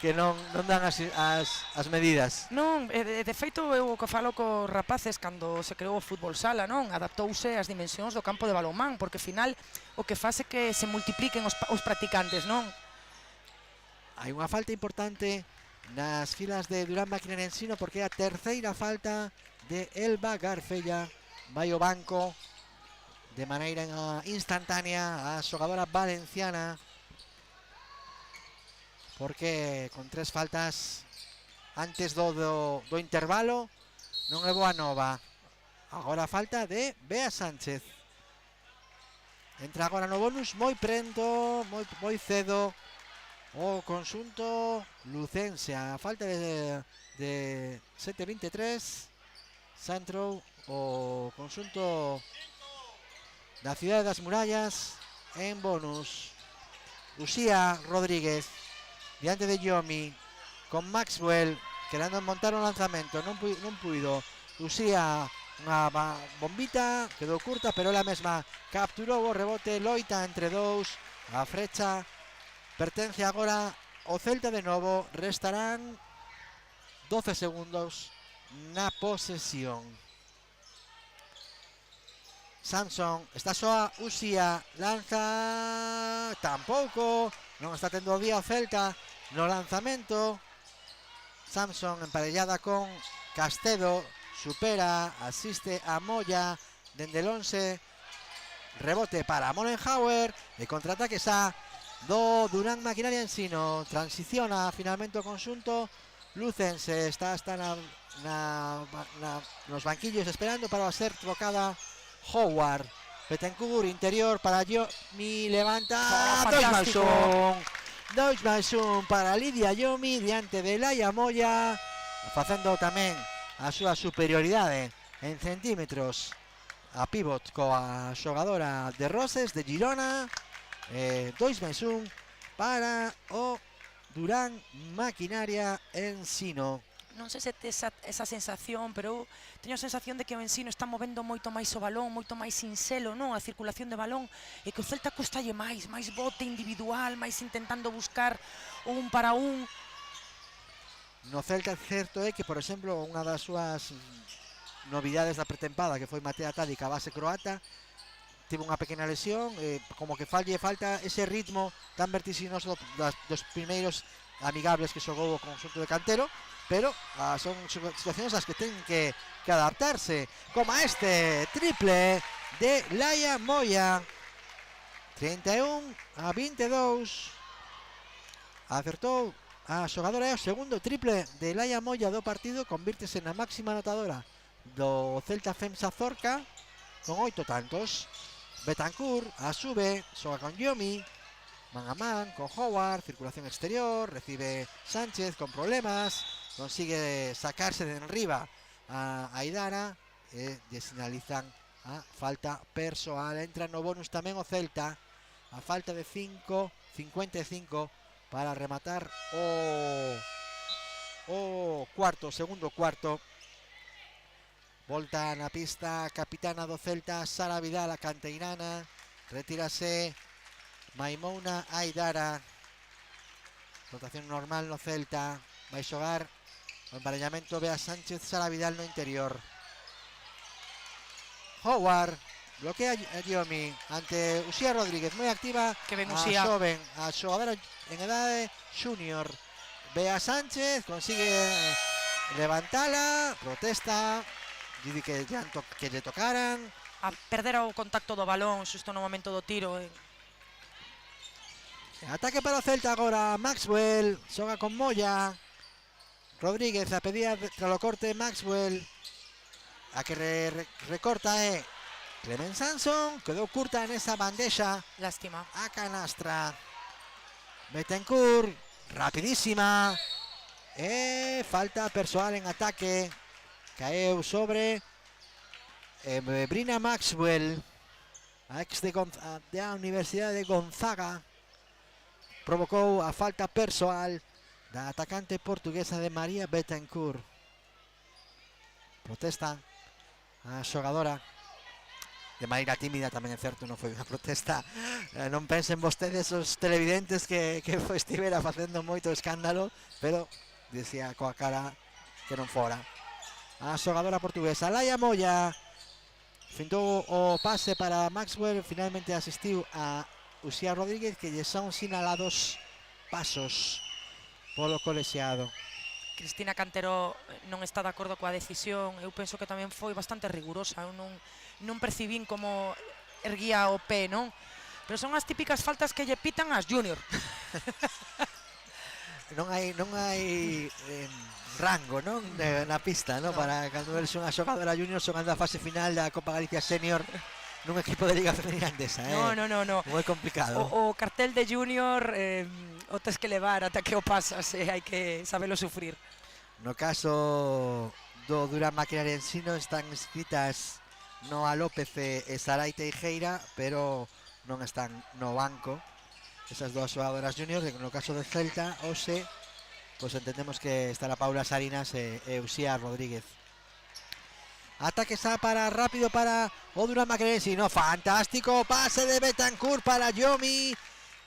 que non dan as medidas. Non, de feito eu o que falo cos rapaces cando se creou o fútbol sala, non? Adaptouse ás dimensións do campo de balonmán, porque ao final o que faz é que se multipliquen os practicantes, non? Hai unha falta importante nas filas de Durán Maquinaria Ensino, porque é a terceira falta de Elba Garfella. Vai ao banco de maneira instantánea a xogadora valenciana, porque con 3 faltas antes do intervalo non é boa nova. Agora falta de Bea Sánchez. Entra agora no bonus moi prento, moi cedo o conxunto lucense. A falta de 7:23 xa entrou o conxunto da Cidade das Murallas en bonus. Uxía Rodríguez diante de Yomi con Maxwell querendo montar un lanzamento, non puido. Uxía unha bombita, quedou curta, pero ela mesma capturou o rebote, loita entre dous, a frecha pertence agora ao Celta de novo, restarán 12 segundos na posesión. Samson, está soa, Uxía, lanza, tampouco, non está tendo o día o Celta no lanzamento. Samson emparellada con Castedo, supera, asiste a Moya dende el 11, rebote para Mollenhauer e contraataque xa do Durán Maquinaria Ensino. Transiciona finalmente o conxunto lucense, está nos banquillos esperando para ser trocada Howard. Betancourt interior para Yomi, levanta, Deutschmann para Lidia Yomi diante de Laia Moya, facendo tamén a súa superioridade en centímetros a pivot coa xogadora de Roses de Girona. 2+1 para o Durán Maquinaria Ensino. Non sei se tes esa sensación, pero eu teño a sensación de que o Ensino está movendo moito máis o balón, moito máis sinxelo, non? A circulación de balón, e que o Celta costalle máis bote individual, máis intentando buscar un para un. No Celta certo é que, por exemplo, unha das súas novidades da pretempada, que foi Matea Tadic, a base croata, tivo unha pequena lesión, como que falta ese ritmo tan vertiginoso dos primeiros amigables que xogou o conxunto de Cantero, pero son situacións ás que ten que adaptarse, como este triple de Laia Moya. 31-22, acertou a xogadora, é o segundo triple de Laia Moya do partido, convírtese na máxima anotadora do Celta FEMSA Zorca con 8 tantos. Betancourt a sube, xoga con Yomi, man a man con Howard, circulación exterior, recibe Sánchez con problemas, consigue sacarse de enriba a Aidara e lle sinalizan a falta persoal. Entra no bonus tamén o Celta a falta de 5:55 para rematar o segundo cuarto. Volta na pista a capitana do Celta, Sara Vidal, a canteirana. Retírase Maimouna Aidara. rotación normal no Celta, vai xogar o emparellamento Bea Sánchez, Sara Vidal no interior. Howard bloquea a Yomi ante Uxía Rodríguez, moi activa. Que ben a Uxía. xoven, a xogadora en edade junior. Bea Sánchez consigue levantala, protesta, dice que lle tocaran. A perder o contacto do balón xusto no momento do tiro. Ataque para o Celta agora, Maxwell xoga con Moya. Rodríguez a pedía tras o corte Maxwell. A que recorta é Clemen Sanson, quedou curta nesa bandexa. Lástima. A canastra. Betancourt, rapidísima. Falta persoal en ataque. Caeu sobre Brina Maxwell, a ex da Universidade de Gonzaga. Provocou a falta persoal da atacante portuguesa de María Betancourt. Protesta a xogadora de maneira tímida, tamén é certo, non foi unha protesta. Non pensen vostedes os televidentes que estivera facendo moito escándalo, pero dicía coa cara que non fora. A xogadora portuguesa Laia Moya fintou o pase para Maxwell, finalmente asistiu a Uxía Rodríguez, que lle son sinalados pasos polo colexiado. Cristina Cantero non está de acordo coa decisión. Eu penso que tamén foi bastante rigurosa. Eu non percibín como erguía o pé, non? Pero son as típicas faltas que lle pitan as junior. Non hai rango, non? Na pista, non? Para cando eres unha xogadora junior xogando a fase final da Copa Galicia Senior nun equipo de Liga Femenina Endesa, No. Moi complicado. O cartel de junior o tes que levar ata que o pasas, hai que sabelo sufrir. No caso do Durán Maquinaria Ensino están escritas Noa López e Sarai Teijeira, pero non están no banco esas dúas xogadoras juniors. No caso de Celta, hoxe, pois entendemos que estará Paula Sarinas e Uxía Rodríguez. Ataque xa para rápido para o Durán Maquinaria Ensino. Fantástico pase de Betancourt para Yomi.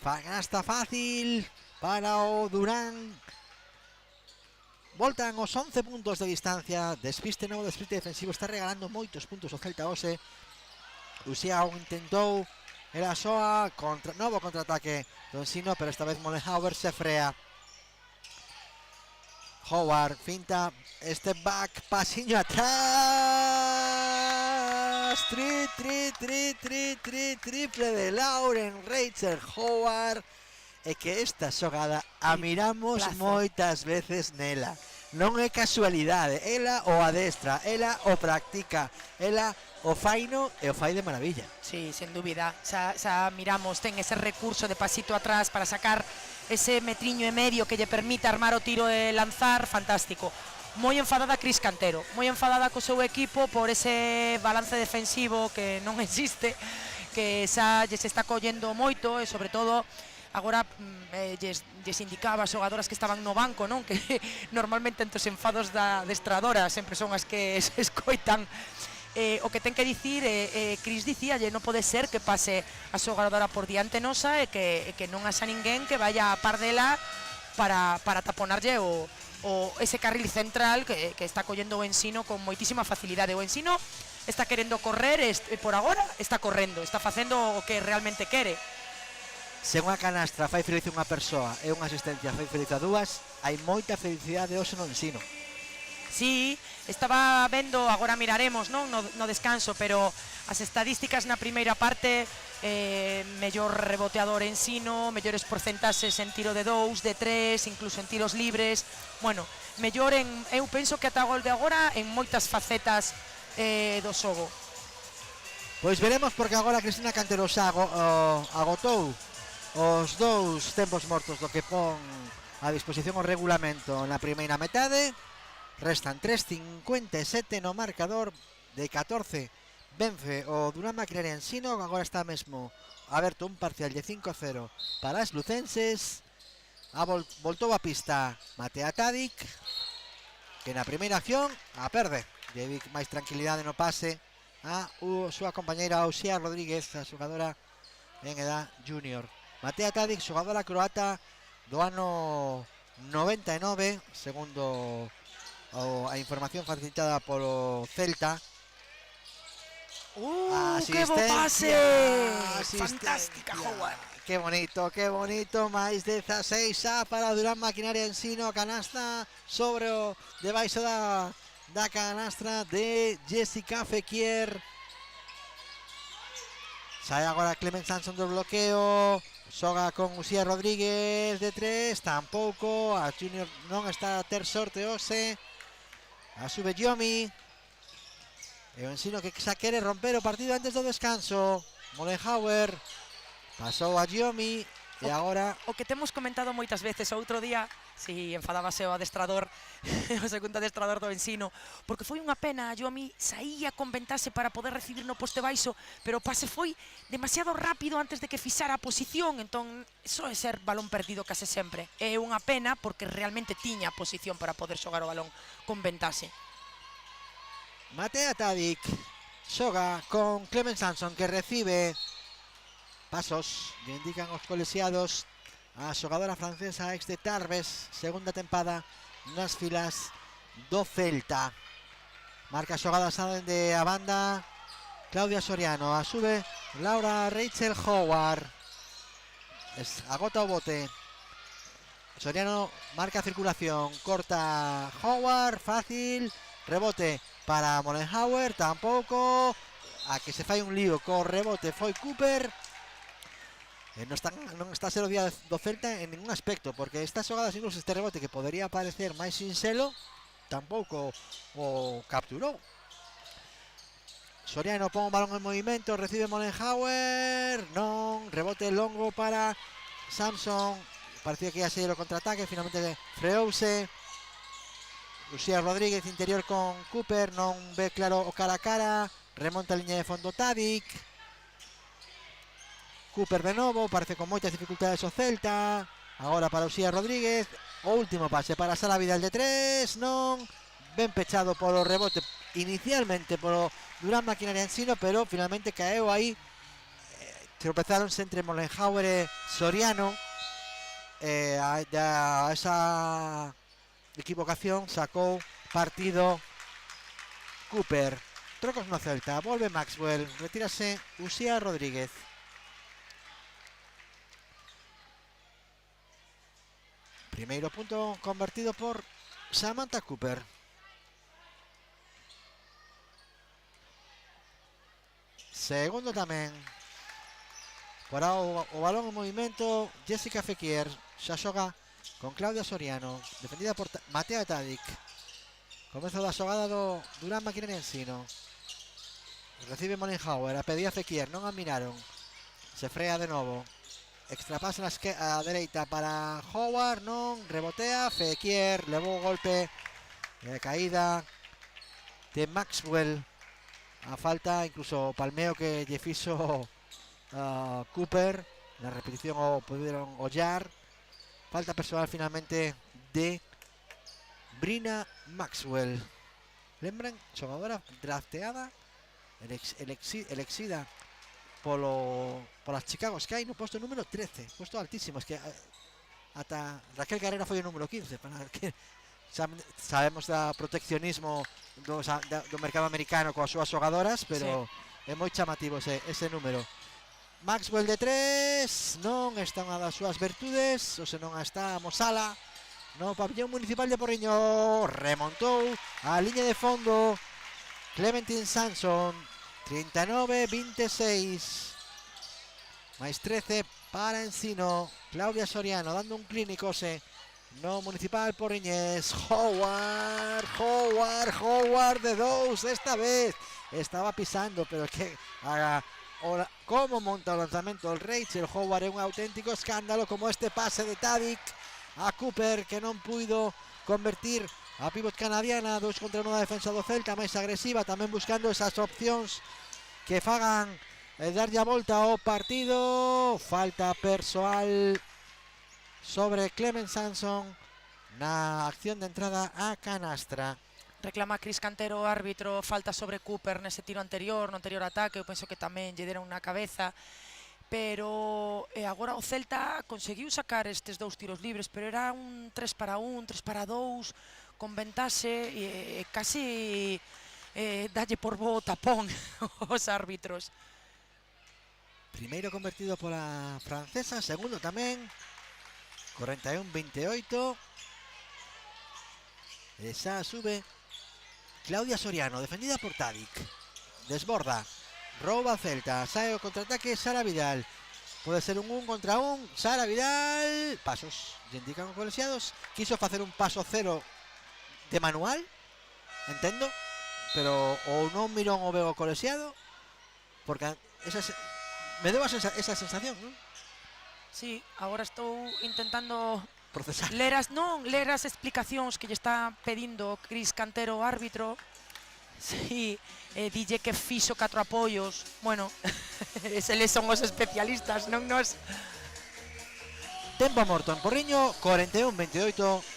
Canasta fácil para o Durán. Voltan os 11 puntos de distancia. Despiste novo, despiste defensivo. Está regalando moitos puntos o Celta hoxe. Uxía intentou, era soa, novo contraataque do Ensino, pero esta vez Mollenhauer se frea. Howard finta, step back, pasiño atrás. Triple de Lauren Rachel Howard. É que esta xogada a miramos moitas veces nela. Non é casualidade, ela o adestra, ela o practica, ela o faino e o fai de maravilla. Sí, sen dúbida, xa miramos, ten ese recurso de pasito atrás para sacar ese metriño e medio que lle permite armar o tiro e lanzar, fantástico. Moi enfadada Cris Cantero, moi enfadada co seu equipo por ese balance defensivo que non existe, que xa lle se está collendo moito e sobre todo agora lles indicaba as xogadoras que estaban no banco, non? Que normalmente entre os enfados da adestradora sempre son as que se escoitan. O que ten que dicir, Cris dicíalle, non pode ser que pase a xogadora por diante nosa e que non haxa ninguén que vaya a par dela para taponarlle ese carril central que está collendo o Ensino con moitísima facilidade. O Ensino está querendo correr e por agora está correndo, está facendo o que realmente quere. Se unha canastra fai feliz unha persoa e unha asistencia fai feliz a dúas, hai moita felicidade hoxe no Ensino. Sí, estaba vendo, agora miraremos, non, no descanso, pero as estadísticas na primeira parte, mellor reboteador Ensino, mellores porcentaxes en tiro de 2, de 3, incluso en tiros libres. Bueno, mellor eu penso que ata o gol de agora en moitas facetas do xogo. Pois veremos, porque agora Cristina Cantero xa agotou os dous tempos mortos do que pon a disposición o regulamento na primeira metade. Restan 3:57 no marcador, de 14 vence o Durán Maquinaria Ensino. Agora está mesmo aberto un parcial de 5-0 para as lucenses. Voltou a pista Matea Tadic, que na primeira acción a perde. Lle máis tranquilidade no pase a súa compañeira Uxía Rodríguez, a xogadora en edad junior. Matea Tadic, xogadora croata do ano 99, segundo a información facilitada polo Celta. ¡Qué bo pase! Fantástica, Howard. Qué bonito, máis 16 xa para Durán Maquinaria Ensino, canasta sobre o debaixo da canastra de Jessica Fekir. Sai agora Clement Sanson do bloqueo, xoga con Uxía Rodríguez de 3, tampouco, a Junior non está a ter sorte hoxe, a sube Yomi, e o Ensino que xa quere romper o partido antes do descanso. Mollenhauer pasou a Yomi e agora... O que temos comentado moitas veces, outro día, si enfadábase o adestrador, o segundo adestrador do Ensino, porque foi unha pena, a Yomi saía con ventase para poder recibir no poste baixo, pero o pase foi demasiado rápido antes de que fixara a posición, entón iso é ser balón perdido case sempre. É unha pena porque realmente tiña a posición para poder xogar o balón con ventase. Matea Tadic xoga con Clement Sanson, que recibe pasos, lle indican os colexiados a xogadora francesa ex de Tarbes, segunda tempada nas filas do Celta. Marca xogadas de a banda Claudia Soriano, a sube Laura Rachel Howard, agota o bote, Soriano marca circulación, corta Howard, fácil, rebote para Mollenhauer, tampouco, a que se fai un lío co rebote foi Cooper. Non está a ser o día do Celta en ningún aspecto, porque estas xogadas, incluso este rebote que podería parecer máis sinxelo, tampouco o capturou. Soriano pon un balón en movimento, recibe Mollenhauer, non, rebote longo para Samson, parecía que ia ser o contraataque, finalmente freouse. Uxía Rodríguez interior con Cooper, non ve claro o cara a cara, remonta a liña de fondo Tadic. Cooper de novo, parece con moitas dificultades o Celta, agora para Uxía Rodríguez, o último pase para Sara Vidal de 3, non, ben pechado polo rebote inicialmente polo Durán Maquinaria Ensino, pero finalmente caeu aí, tropezáronse entre Mollenhauer e Soriano, a esa equivocación sacou partido Cooper. Trocos no Celta, volve Maxwell, retírase Uxía Rodríguez. Primeiro punto convertido por Samantha Cooper. Segundo tamén. Porá o balón en movimento Jessica Fekir. Xa xoga con Claudia Soriano, defendida por Matea Tadic. Comezo da xogada do Durán Maquinaria Ensino. Recibe Mollenhauer, a pedía Fekir, non a miraron. Se frea de novo. Extrapasa a dereita para Howard, non, rebotea, Fekir, levou o golpe, caída de Maxwell, a falta, incluso o palmeo que lle fixo Cooper, na repetición o puderon ollar, falta personal finalmente de Brina Maxwell. Lembran, xogadora drafteada, elexida polas Chicago Sky no posto número 13, posto altísimo, es que ata Raquel Carrera foi o número 15, para que sabemos da proteccionismo do mercado americano coas súas xogadoras, pero sí, é moi chamativo ese número. Maxwell de 3, non está unha das súas virtudes, ou se non está Mosala no pabellón municipal de Porriño. Remontou a liña de fondo Clementine Sanson, 39-26, máis 13 para Ensino. Claudia Soriano dando un clínico no municipal porriñés. Howard de 2 esta vez, estaba pisando, pero que haga como monta o lanzamento el Rachel Howard é un auténtico escándalo, como este pase de Tadic a Cooper, que non puido convertir a pivot canadiana. 2 contra 1 na defensa do Celta, máis agresiva, tamén buscando esas opcións que fagan darlle a volta ao partido. Falta persoal sobre Clement Sanson na acción de entrada a canastra. Reclama Cris Cantero, árbitro, falta sobre Cooper nese tiro anterior, no anterior ataque. Eu penso que tamén lle deron na cabeza, pero agora o Celta conseguiu sacar estes 2 tiros libres, pero era un 3-1, 3-2, con ventaxe e casi dalle por bo tapón os árbitros. Primeiro convertido pola francesa, segundo tamén, 41-28. Esa sube Claudia Soriano, defendida por Tadic. Desborda, rouba Celta, sae o contraataque Sara Vidal. Pode ser un 1 contra 1, Sara Vidal, pasos, lle indican os colexiados. Quiso facer un paso cero de manual, entendo, pero ou non mirou o veo colexiado, porque me deu esa sensación, non? Sí, agora estou intentando Procesar. ler as explicacións que lle está pedindo Cris Cantero, árbitro. Sí, dille que fixo 4 apoios. Bueno, eles son os especialistas, non nos. Tempo morto en Porriño, 41-28.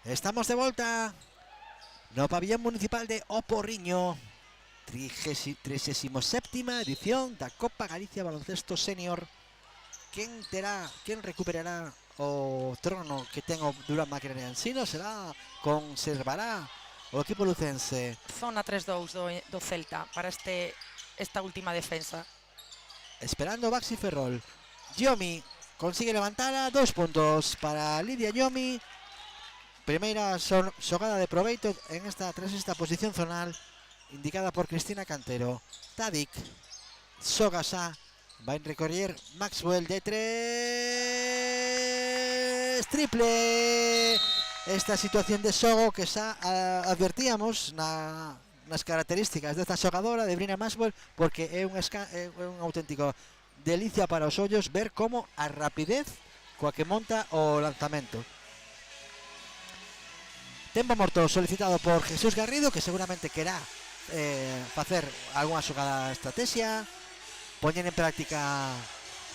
Estamos de volta no pabellón municipal de O Porriño, 37ª edición da Copa Galicia Baloncesto Senior. Quen recuperará o trono que ten o Durán Máquina de Ensino? Conservará o equipo lucense. Zona 3-2 do Celta para esta última defensa. Esperando Baxi Ferrol. Yomi consigue levantarla, 2 puntos para Lidia Yomi. Primeira xogada de proveito tras esta posición zonal indicada por Cristina Cantero. Tadic xoga xa, vai recorrer Maxwell de 3, triple. Esta situación de xogo que xa advertíamos nas características desta xogadora de Brina Maxwell, porque é un auténtico delicia para os ollos ver como a rapidez coa que monta o lanzamento. Tempo morto solicitado por Jesús Garrido, que seguramente querá facer algunha xogada de estrategia, poñer en práctica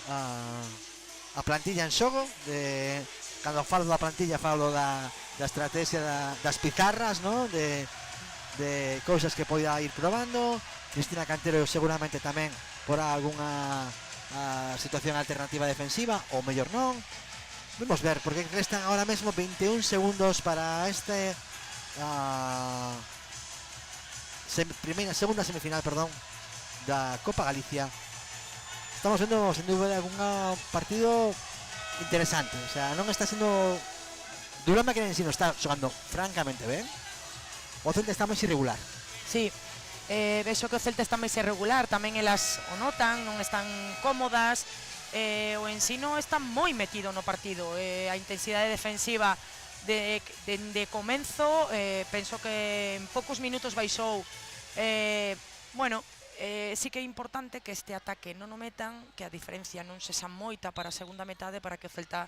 a plantilla en xogo. Cando falo da plantilla falo da estrategia das pizarras, ¿no? de cousas que poida ir probando. Cristina Cantero seguramente tamén por algunha situación alternativa defensiva, ou mellor non. Vamos ver, porque restan ahora mesmo 21 segundos para segunda semifinal, da Copa Galicia. Estamos vendo, sen dúbida, algún partido interesante. O sea, non está sendo... Durán Máquina de Ensino está xogando francamente ben. O Celta está máis irregular. Sí, vexo que o Celta está máis irregular, tamén elas o notan, non están cómodas. O Ensino está moi metido no partido, a intensidade defensiva de comenzo, penso que en poucos minutos baixou. Sí que é importante que este ataque non o metan, que a diferencia non sexa moita para a segunda metade, para que o Celta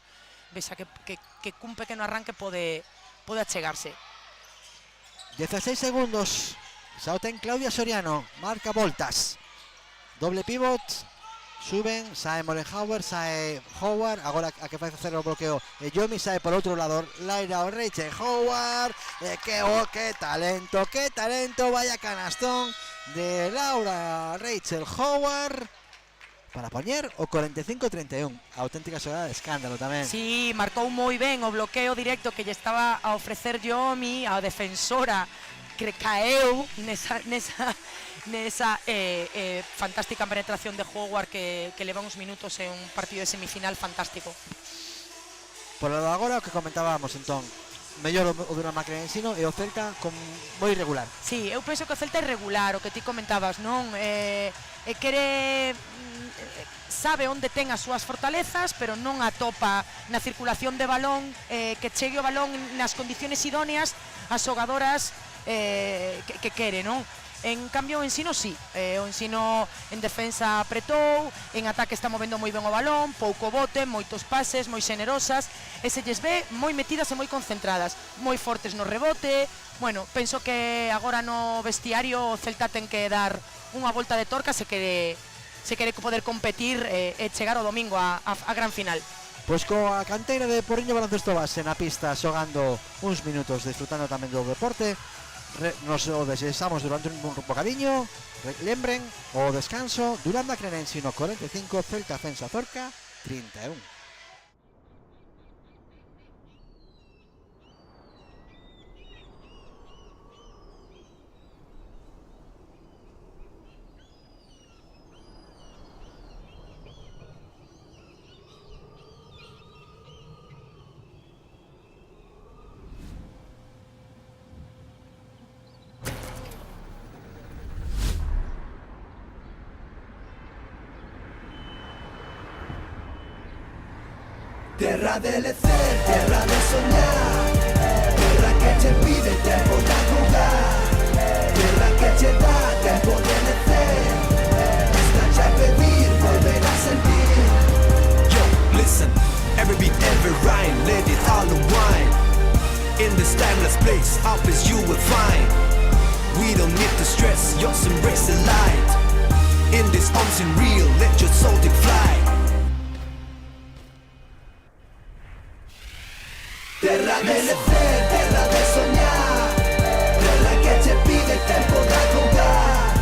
vexa que cun pequeno arranque pode achegarse. 16 segundos, xa o ten Claudia Soriano, marca voltas, doble pivot. Suben, sae Molenhauer, sae Howard, agora a que vai facer o bloqueo Yomi, sae por outro lado Laira o Rachel Howard, que talento, vaya canastón de Laura Rachel Howard para poñer o 45-31, auténtica xogada de escándalo tamén. Sí, marcou moi ben o bloqueo directo que lle estaba a ofrecer Yomi, a defensora caeu nesa fantástica penetración de Howard que leva uns minutos en un partido de semifinal fantástico. Por lo de agora, o que comentábamos entón, mellor o Durán Macrenensino e o Celta moi irregular. Sí, eu penso que o Celta é irregular, o que ti comentabas, non? Sabe onde ten as súas fortalezas, pero non atopa na circulación de balón, que chegue o balón nas condiciones idóneas as xogadoras que quere, non? En cambio o Ensino sí, o Ensino en defensa apretou, en ataque está movendo moi ben o balón, pouco bote, moitos pases, moi xenerosas, e se lles ve moi metidas e moi concentradas, moi fortes no rebote. Bueno, penso que agora no vestiario o Celta ten que dar unha volta de torca se quere poder competir e chegar o domingo a gran final. Pois coa canteira de Porriño Baloncesto Base na pista xogando uns minutos, disfrutando tamén do deporte, nos o desexamos durante un bocadiño. Lembren o descanso Durán Macrenensino 45, Celta Fensa Zorca 31. Terra de lecer, terra de soñar, terra que te pide tempo de jugar, terra que te dá tempo de lecer, está a pedir, volver a sentir. Yo, listen, every beat, every rhyme, let it all unwind. In this timeless place, up as you will find. We don't need to stress, just embrace the light. In this unseen real, let your soul take flight. Terra de lecer, terra de soñar, terra que te pide tempo de jugar,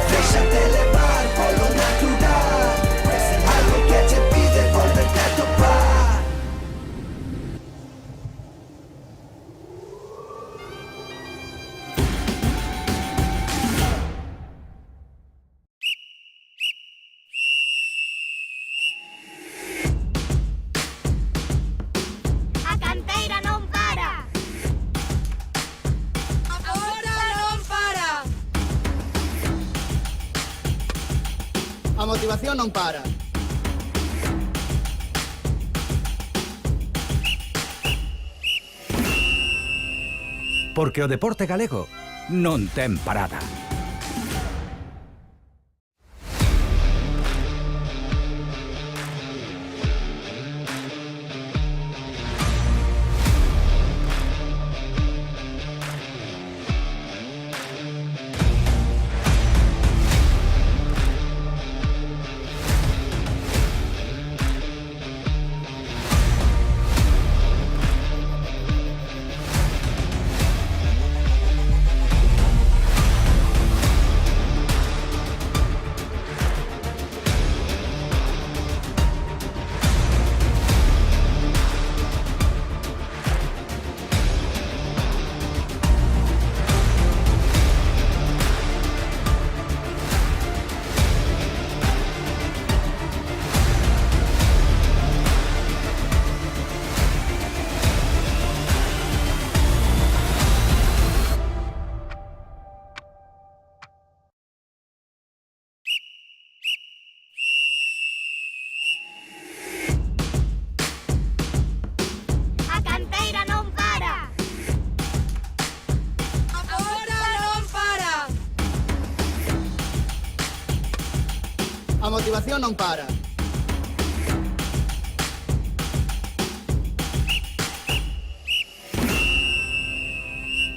déxate levar polo natural, algo que te pide volverte a topar. A motivación non para. Porque o deporte galego non ten parada. A motivación non para.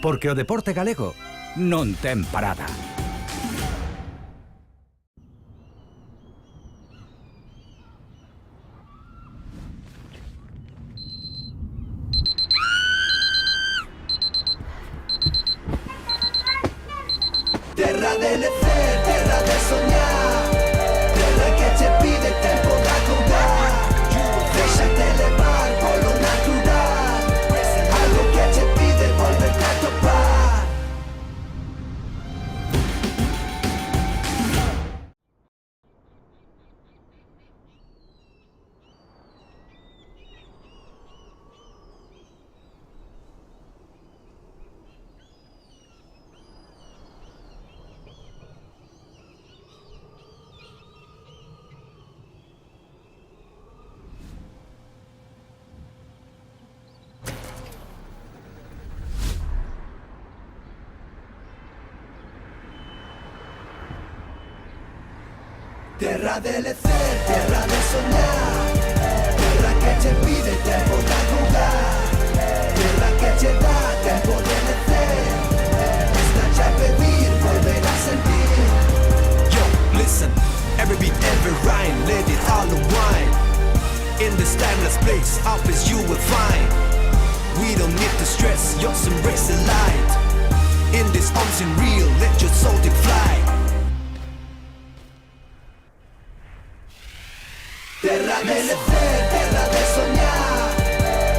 Porque o deporte galego non ten parada. Terra de lecer, terra de soñar, terra que te pide tempo de jugar, déxate levar polo natural, algo que te pide volverte a topar. Terra de lecer, terra de soñar, terra que che pide tempo de jugar, terra que che dá tempo de lecer, está ya a pedir, volver a sentir. Yo, listen, every beat, every rhyme, let it all unwind. In this timeless place, up as you will find. We don't need to stress, just embrace the light. In this unseen real, let your soul take flight. Terra de lecer, terra de soñar,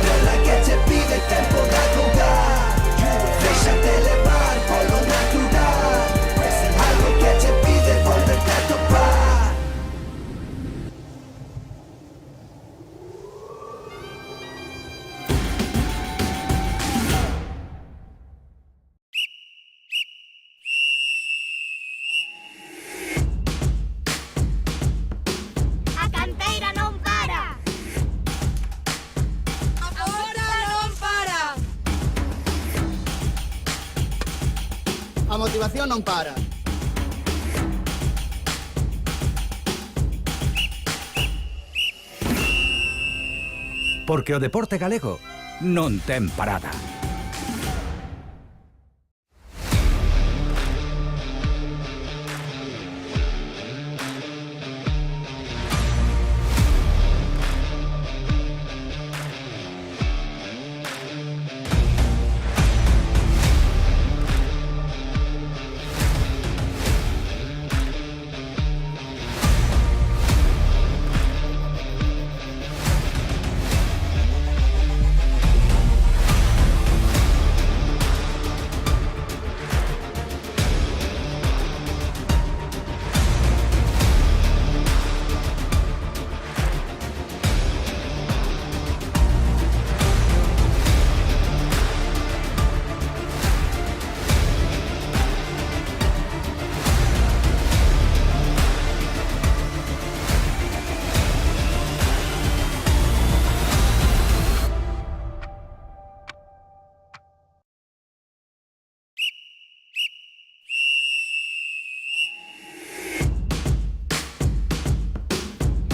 terra que che pide tempo de jugar, déxate levar polo natural, algo que che pide volverte a topar. A canteira non para. Agora non para. A motivación non para. Porque o deporte galego non ten parada.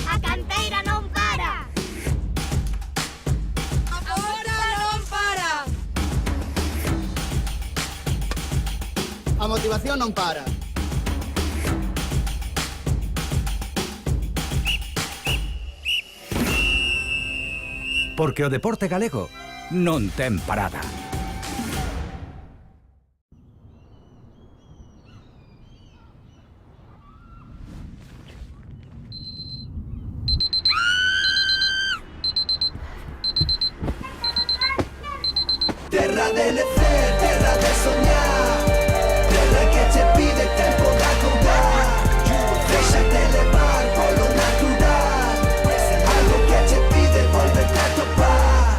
A canteira non para. Agora non para. A motivación non para. Porque o deporte galego non ten parada. Terra de lecer, terra de soñar, terra que che pide tempo de jugar, déxate levar polo natural, algo que che pide volverte a topar.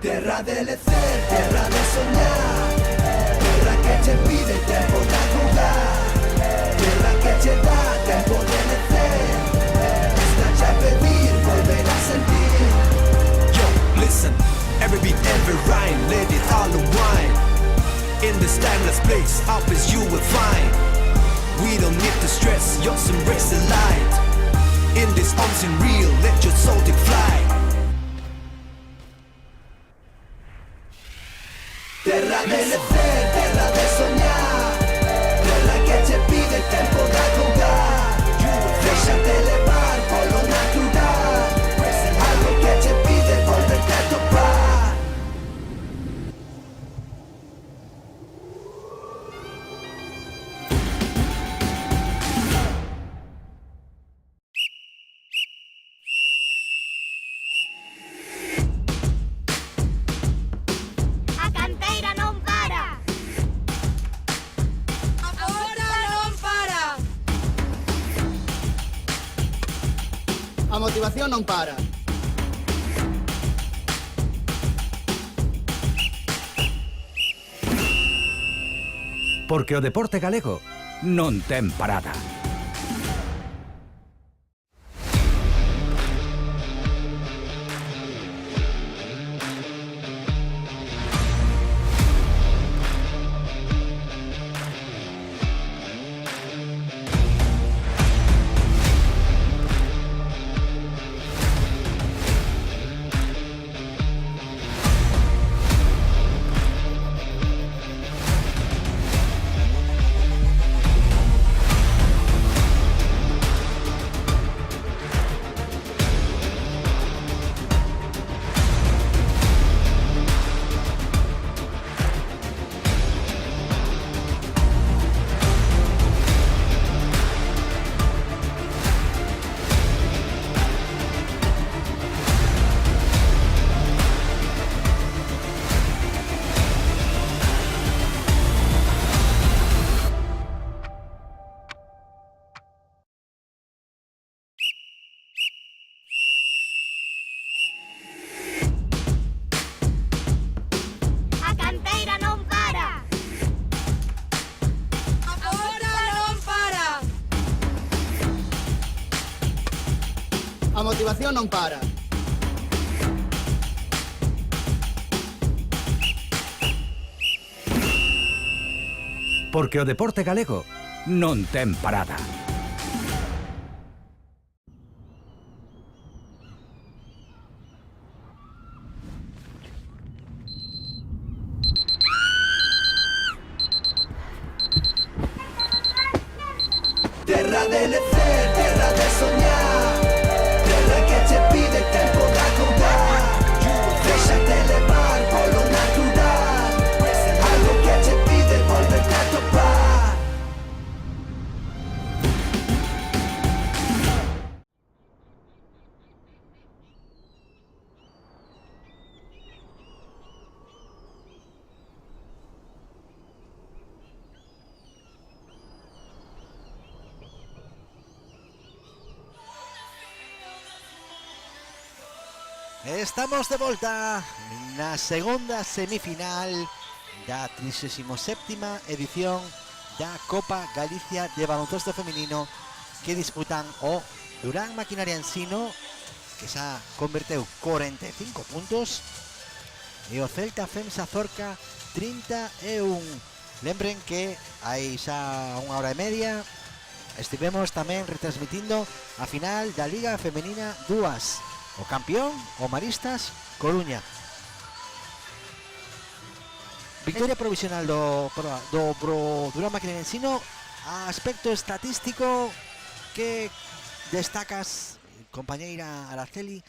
Terra de lecer, terra de soñar, terra que che pide tempo de jugar, terra que che dá tempo de lecer, está ya a pedir, volver a sentir. Yo, listen, every beat, every rhyme, let it all unwind. In this timeless place, up as you will find. We don't need to stress, just embrace the light. In this unseen real, let your soul take flight. Terra de lecer, terra de soñar, terra que che pide tempo de jugar, déxate levar polo natural, algo que che pide volverte a topar. motivación non para. Porque o deporte galego non ten parada. A canteira non para. Agora non para. A motivación non para. Porque o deporte galego non ten parada. Terra de lecer, terra de soñar, terra que te pide tempo de acordar. Déxate levar polo natural, algo que te pide volverte a topar. Estamos de volta na segunda semifinal da 37ª edición da Copa Galicia de baloncesto feminino que disputan o Durán Maquinaria Ensino, que xa converteu 45 puntos, e o Celta Femsa Zorca 31. Lembren que hai xa unha hora e media estivemos tamén retransmitindo a final da Liga Femenina 2. O campeón, o Maristas Coruña. Victoria provisional do Durán Maquinaria Ensino. Aspecto estatístico, que destacas, compañeira Araceli,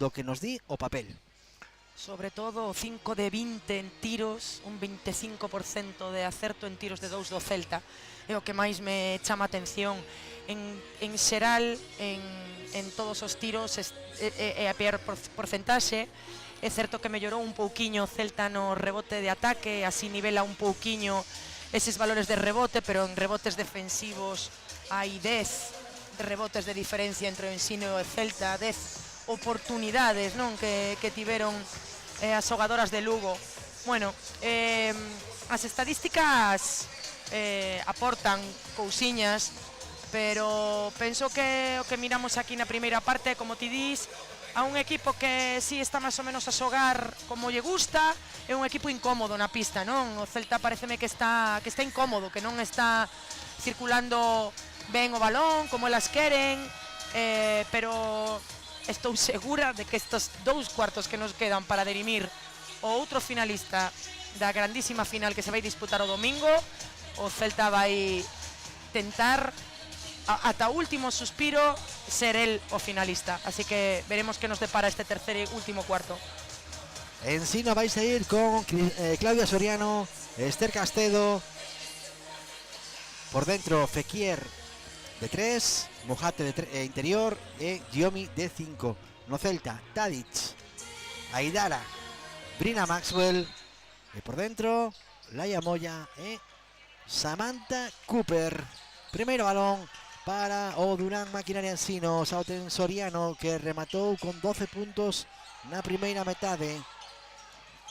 do que nos di o papel? Sobre todo 5 de 20 en tiros, un 25% de acerto en tiros de 2 do Celta. É o que máis me chama a atención. En xeral, en todos os tiros é a peor porcentaxe. É certo que mellorou un pouquiño o Celta no rebote de ataque, así nivela un pouquiño eses valores de rebote, pero en rebotes defensivos hai 10 rebotes de diferencia entre o Ensino e o Celta, 10 oportunidades, non, que tiveron as xogadoras de Lugo. Bueno, as estadísticas aportan cousiñas, pero penso que o que miramos aquí na primeira parte, como ti dis, a un equipo que si está máis ou menos a xogar como lle gusta, é un equipo incómodo na pista, non? O Celta pareceme que está incómodo, que non está circulando ben o balón como elas queren, pero estou segura de que estos 2 cuartos que nos quedan para dirimir o outro finalista da grandísima final que se vai disputar o domingo, o Celta vai tentar ata o último suspiro ser el o finalista, así que veremos que nos depara este tercer e último cuarto. Ensino vais a ir con Claudia Soriano, Esther Castedo, por dentro Fekir de 3, Mojate de interior e Giomi de 5. No Celta, Tadic, Aidara, Brina Maxwell, e por dentro Laia Moya e Samantha Cooper. Primeiro balón para o Durán Maquinaria Ensino. Sauten Soriano que rematou con 12 puntos na primeira metade.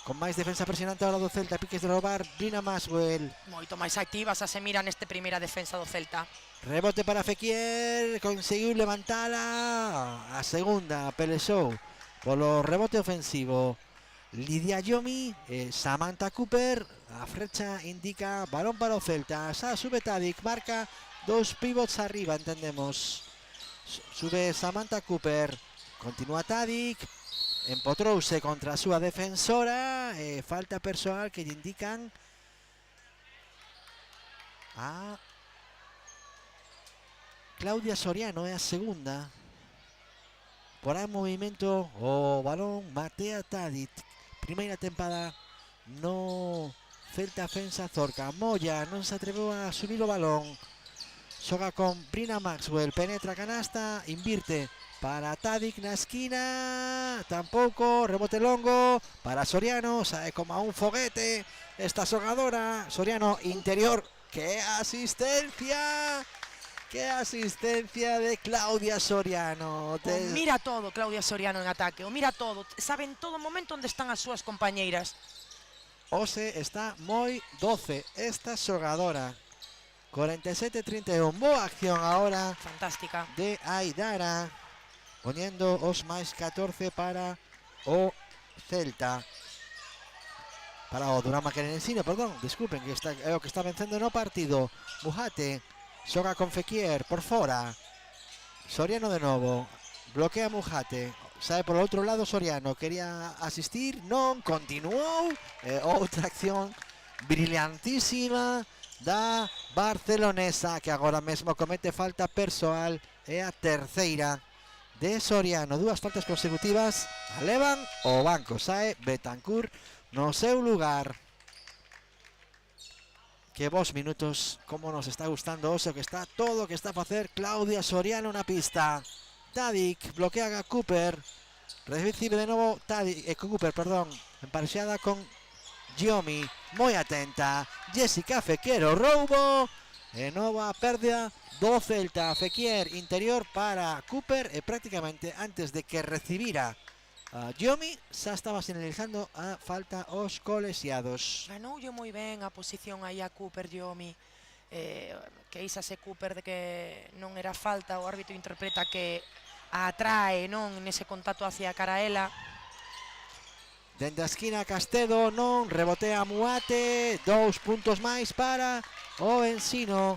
Con máis defensa presionante ahora do Celta, piques de roubar Brina Maxwell. Moito máis activas a se mira neste primeira defensa do Celta. Rebote para Fekir, conseguiu levantala. A segunda pelexou polo rebote ofensivo Lidia Yomi, Samantha Cooper. A frecha indica balón para o Celta. Xa sube Tadic, marca 2 pivots arriba, entendemos. Sube Samantha Cooper, continúa Tadic, empotrouse contra a súa defensora, falta persoal que lle indican a Claudia Soriano, é a segunda. Por aí movimento o balón Matea Tadic, primeira tempada no Celta Fensa Zorca. Moya non se atreveu a subir o balón, xoga con Brina Maxwell, penetra canasta, invirte para Tadic na esquina, tampouco, rebote longo para Soriano, sae como a un foguete esta xogadora. Soriano interior, que asistencia de Claudia Soriano. O mira todo Claudia Soriano en ataque, o mira todo, sabe en todo momento onde están as súas compañeiras. Ose está moi 12 esta xogadora. 47-31, boa acción ahora. Fantástica. De Aidara, poniendo os máis 14 para o Celta. Para o Durán Maquinaria Ensino, perdón, disculpen, que está, é o que está vencendo no partido. Mujate, xoga con Fekir, por fora. Soriano de novo, bloquea Mujate. Sae por outro lado Soriano, quería asistir, non, continuou. Outra acción brillantísima da barcelonesa, que agora mesmo comete falta persoal. É a terceira de Soriano, dúas faltas consecutivas, a levan o banco. Sae Betancourt no seu lugar. Que vos minutos, como nos está gustando o que está todo o que está a facer Claudia Soriano na pista. Tadic bloquea a Cooper, recibe de novo Cooper, perdón, emparexada con Giomi, moi atenta Jessica Fekir, o roubo e nova pérdida do Celta. Fekir interior para Cooper e prácticamente antes de que recibira a Giomi xa estaba sinalizando a falta os colexiados. Ganoulle moi ben a posición aí a Cooper Giomi, que ísase Cooper de que non era falta, o árbitro interpreta que a atrae, non, nese contacto hacia a cara a ela. Dende a esquina Castedo, non, rebotea Muate, 2 puntos máis para o Ensino.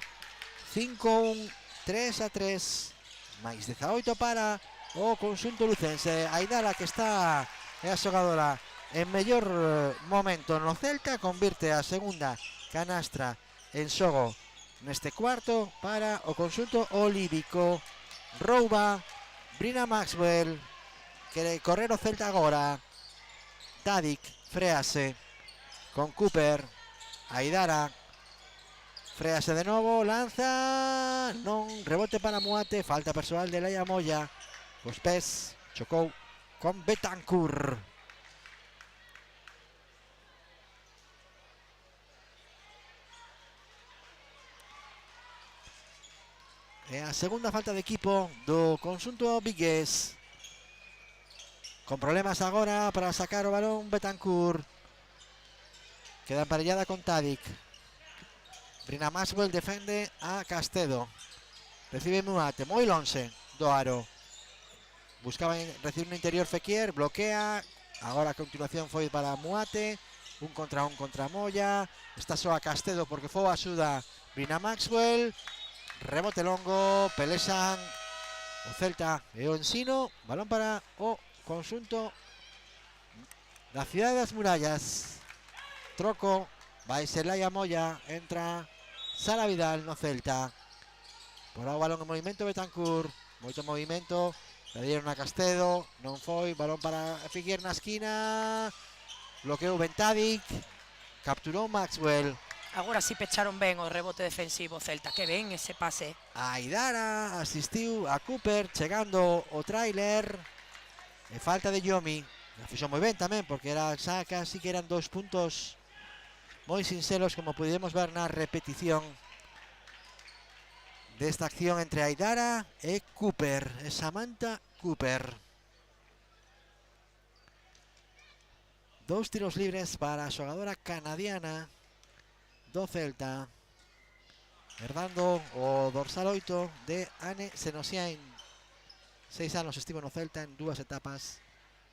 5-1, 3-3, máis 18 para o conxunto lucense. Aidara, que está, é a xogadora en mellor momento no Celta, convirte a segunda canastra en xogo neste cuarto para o conxunto olívico. Rouba Brina Maxwell, quere correr o Celta agora. Tadic, frease con Cooper. Aidara, frease de novo, lanza, non, rebote para Muate, falta persoal de Laia Moya. Os pés, chocou con Betancourt. É a segunda falta de equipo do conxunto vigués. Con problemas agora para sacar o balón Betancourt. Queda emparellada con Tadic. Brina Maxwell defende a Castedo. Recibe Muate, moi lonxe do aro. Buscaba recibir no interior Fekir, bloquea. Agora a continuación foi para Muate. Un contra Moya. Está só a Castedo porque foi a axuda Brina Maxwell. Rebote longo, pelexan o Celta e o Ensino. Balón para o conxunto da Cidade das Murallas. Troco, vai ser Laia Moya, entra Sara Vidal no Celta. Por o balón en movimento Betancourt, moito movimento, perdieron a Castedo, non foi, balón para Fekir na esquina, bloqueou Tadic, capturou Maxwell. Agora si pecharon ben o rebote defensivo Celta, que ben ese pase. Aidara asistiu a Cooper, chegando o tráiler. E falta de Giomi. La fixo moi ben tamén, porque era xa casi que eran 2 puntos moi sinceros, como pudemos ver na repetición desta acción entre Aidara e Cooper, e Samantha Cooper. 2 tiros libres para a xogadora canadiana do Celta, herdando o dorsal 8 de Anne Senosiain. 6 anos estivo no Celta en 2 etapas,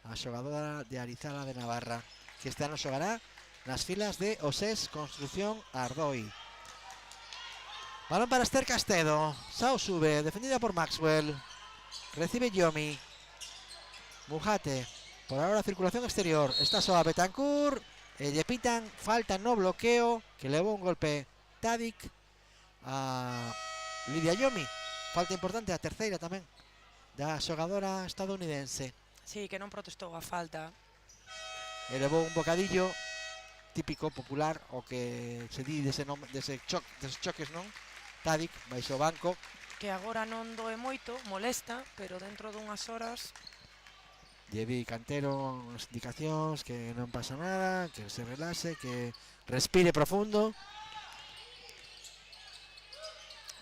a xogadora de Arizala de Navarra, que este ano xogará nas filas de Osés Construcción Ardoi. Balón para Esther Castedo. Sao sube, defendida por Maxwell. Recibe Yomi. Mujate. Por ahora circulación exterior. Está soa Betancourt. E lle pitan falta no bloqueo, que levou un golpe Tadic a Lidia Yomi. Falta importante, a terceira tamén, da xogadora estadounidense. Sí, que non protestou a falta. E levou un bocadillo típico, popular, o que se di deses choques, non? Tadic, baixo o banco. Que agora non doe moito, molesta, pero dentro dunhas horas... Llevi Cantero as indicacións, que non pasa nada, que se relaxe, que respire profundo.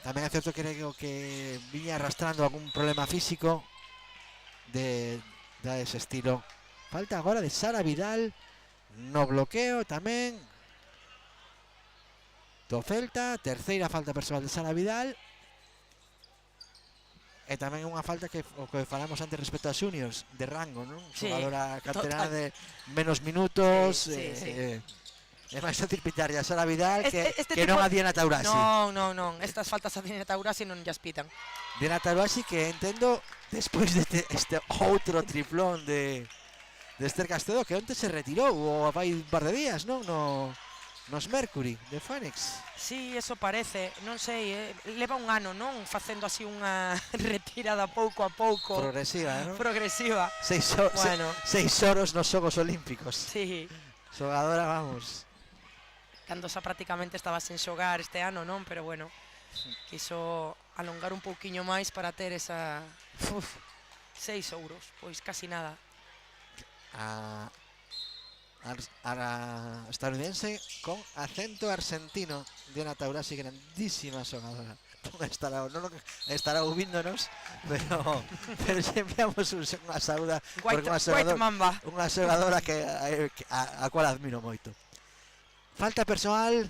Tamén é certo que creo que viña arrastrando algún problema físico de ese estilo. Falta agora de Sara Vidal no bloqueo tamén do Celta. Terceira falta persoal de Sara Vidal. E tamén unha falta que o que falamos antes respecto a Juniors de rango, non? Sí, Xogadora canterana de menos minutos. Sí, sí. É máis fácil pitar a Sara Vidal que tipo... non a Diana Taurasi. Non. Estas faltas a Diana Taurasi non llas pitan. Diana Taurasi, que entendo despois de este outro triplón de Esther Castedo, que onte se retirou ou vai un par de días, non? Nos Mercury de Phoenix. Sí, eso parece, non sei, leva un ano, non? Facendo así unha retirada pouco a pouco. Progresiva, non? Progresiva. 6 oros nos Xogos Olímpicos. Sí. Xogadora, vamos. Cando xa prácticamente estaba sen xogar este ano, non? Pero bueno, quiso alongar un pouquiño máis para ter esa... 6 ouros, pois casi nada. A estadounidense con acento argentino, Diana Taurasi, grandísima xogadora. Estará ouvindo-nos, pero lle enviamos unha saúda porque unha xogadora a cual admiro moito. Falta persoal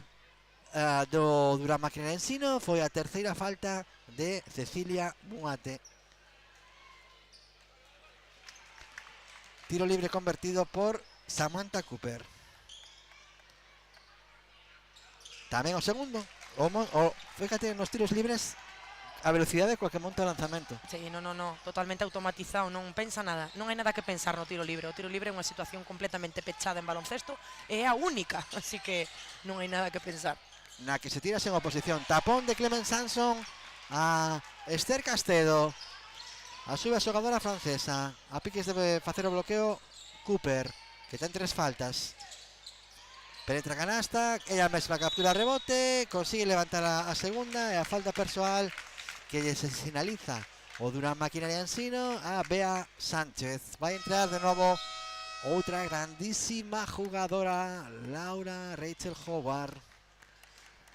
do Durán Máquina de Ensino, foi a terceira falta de Cecilia Muate. Tiro libre convertido por Samantha Cooper. Tamén o segundo. Fíjate, nos tiros libres a velocidade coa que monta o lanzamento. Sí, no, totalmente automatizado, non pensa nada. Non hai nada que pensar no tiro libre. O tiro libre é unha situación completamente pechada en baloncesto e é a única, así que non hai nada que pensar. Na que se tira sen oposición. Tapón de Clement Sanson a Esther Castedo. A sube a xogadora francesa. A piques de facer o bloqueo Cooper, que ten 3 faltas. Penetra canasta, ella mesma captura rebote, consigue levantar a segunda e a falta persoal que se sinaliza o Durán Maquinaria Ensino a Bea Sánchez. Vai entrar de novo outra grandísima jugadora, Laura Rachel Howard.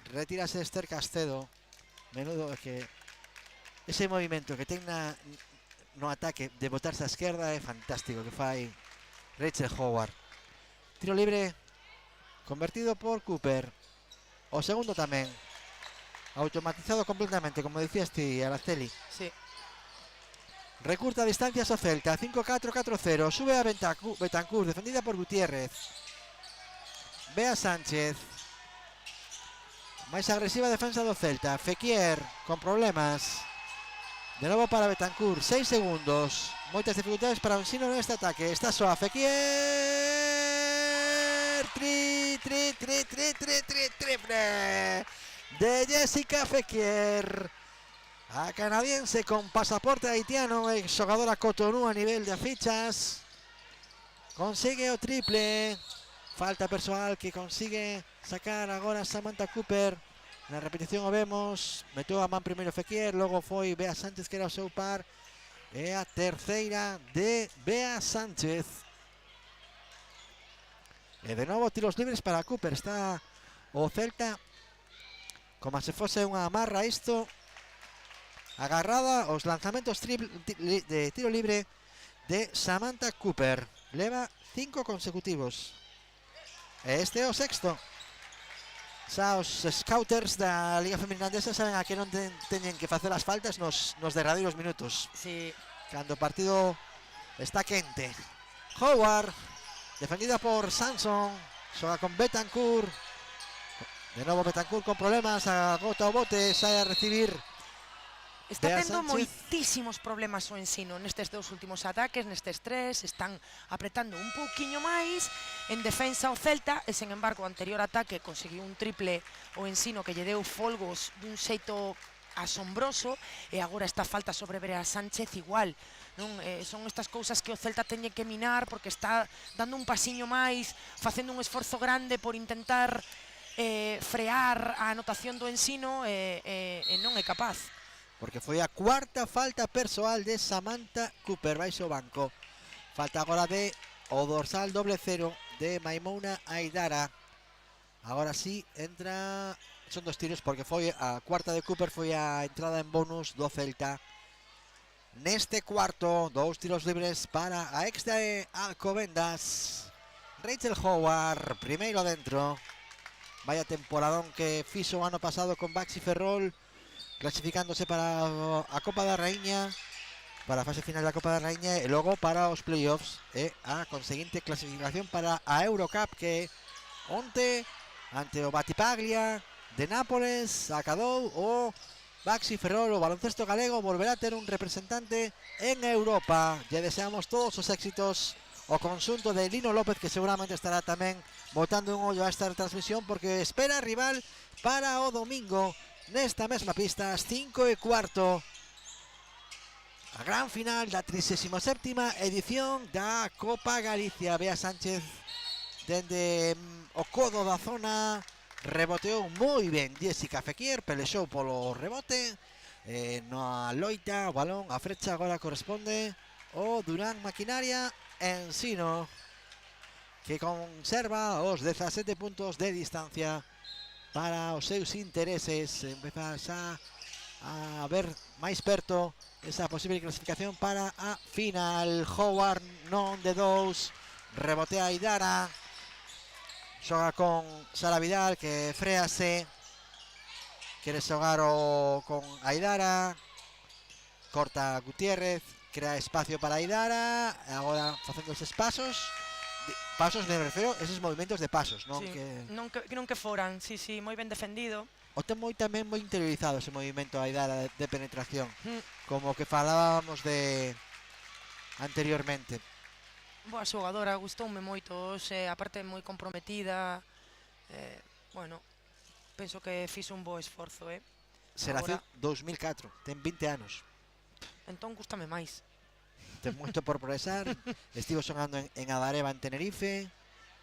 Retírase Esther Castedo. Menudo que ese movimento que ten no ataque de botarse á esquerda é fantástico que fai Rachel Howard. Tiro libre convertido por Cooper. O segundo tamén. Automatizado completamente, como dicías ti, Araceli. Sí. Recurta a distancias o Celta. 5-4-4-0. Sube a Betancourt, defendida por Gutiérrez. Bea Sánchez. Máis agresiva defensa do Celta. Fekir con problemas. De novo para Betancourt. 6 segundos. Moitas dificultades para Ensino neste ataque. Está soa Fekir. Triple de Jessica Fekir. A canadiense con pasaporte haitiano e xogadora Cotonou a nivel de fichas. Consigue o triple. Falta persoal que consigue sacar agora Samantha Cooper. Na repetición o vemos. Meteu a man primeiro Fekir, logo foi Bea Sánchez que era o seu par. E a terceira de Bea Sánchez. E de novo tiros libres para Cooper. Está o Celta como se fose unha amarra isto. agarrada aos lanzamentos de tiro libre de Samantha Cooper. Leva 5 consecutivos. E este é o sexto. Xa os scouters da Liga Femenina Andesa saben a que non teñen que facer as faltas nos derradeiros minutos. Sí. Cando o partido está quente. Howard, defendida por Sanson, xoga con Betancourt. De novo Betancourt con problemas, agota o bote, sai a recibir. Está tendo moitísimos problemas o Ensino nestes dous últimos ataques, nestes tres, están apretando un pouquiño máis en defensa o Celta e, sen embargo, o anterior ataque conseguiu un triple o Ensino que lle deu folgos dun xeito asombroso e agora esta falta sobre Bea Sánchez igual, non? Son estas cousas que o Celta teñe que minar porque está dando un pasiño máis, facendo un esforzo grande por intentar frear a anotación do Ensino e non é capaz. Porque foi a cuarta falta persoal de Samantha Cooper, baixo o banco. Falta agora de o dorsal 00 de Maimouna Aidara. Agora sí, entra, son 2 tiros porque foi a cuarta de Cooper, foi a entrada en bonus do Celta. Neste cuarto, 2 tiros libres para a ex de Alcobendas. Rachel Howard, primeiro dentro. Vaya temporadón que fixo o ano pasado con Baxi Ferrol, clasificándose para a Copa da Raíña, para a fase final da Copa da Raíña e logo para os playoffs e a conseguinte clasificación para a Eurocup que onte ante o Batipaglia de Nápoles acadou o Baxi Ferrol. O baloncesto galego volverá a ter un representante en Europa. Lle deseamos todos os éxitos ao conxunto de Lino López, que seguramente estará tamén botando un ollo a esta transmisión porque espera rival para o domingo nesta mesma pista, ás 5:15, a gran final da 37ª edición da Copa Galicia. Bea Sánchez dende o codo da zona reboteou moi ben Jessica Fekir, pelexou polo rebote, na loita o balón, a frecha agora corresponde o Durán Maquinaria Ensino, que conserva os 17 puntos de distancia para os seus intereses. Empeza xa a ver máis perto esa posible clasificación para a final. Howard non de 2, rebotea Aidara, xoga con Sara Vidal que frease, quere xogar con Aidara, corta Gutiérrez, crea espacio para Aidara, agora facendo eses pasos, me refiro a eses movimentos de pasos, non? Sí, Que non que foran, sí, moi ben defendido. O ten tamén moi interiorizado ese movimento Aidara de penetración, como que falábamos de anteriormente. Boa xogadora, gustoume moito, aparte moi comprometida, bueno, penso que fixo un bo esforzo, Xeración 2004, ten 20 anos. Entón gustame máis. Ten moito por progresar. Estivo xogando en Adareva en Tenerife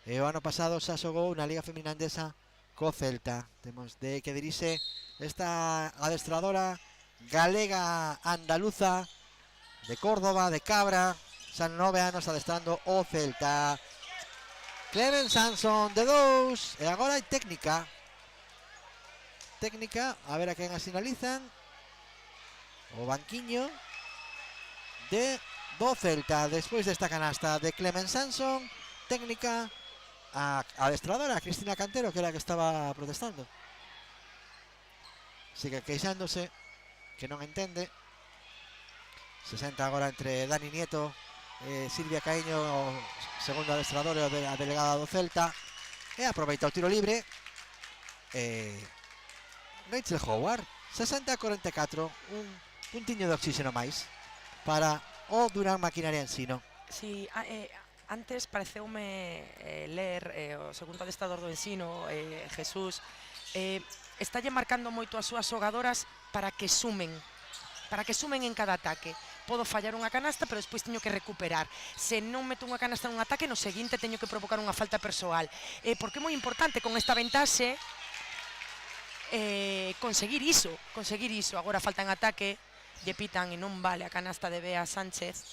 e o ano pasado xa xogou na Liga Femenina Andesa co Celta. Temos de que dirixe esta adestradora galega andaluza de Córdoba, de Cabra, xa 9 anos adestrando o Celta. Clemen Sanson de 2 e agora hai técnica, a ver a quen a sinalizan. O banquiño do Celta despois desta canasta de Clemen Sanson. Técnica a adestradora Cristina Cantero, que era a que estaba protestando, sigue queixándose que non entende. Se senta agora entre Dani Nieto e Silvia Caíño, segundo adestrador e a delegada do Celta, e aproveita o tiro libre. Rachel Howard, 60-44, un puntiño de oxígeno máis para o Durán Maquinaria Ensino. Si, antes pareceume ler o segundo adestrador do Ensino, Jesús, estalle marcando moito as súas xogadoras para que sumen en cada ataque. Podo fallar unha canasta, pero despois teño que recuperar. Se non meto unha canasta nun ataque, no seguinte teño que provocar unha falta persoal. Porque é moi importante con esta ventaxe conseguir iso. Agora falta en ataque, lle pitan e non vale a canasta de Bea Sánchez.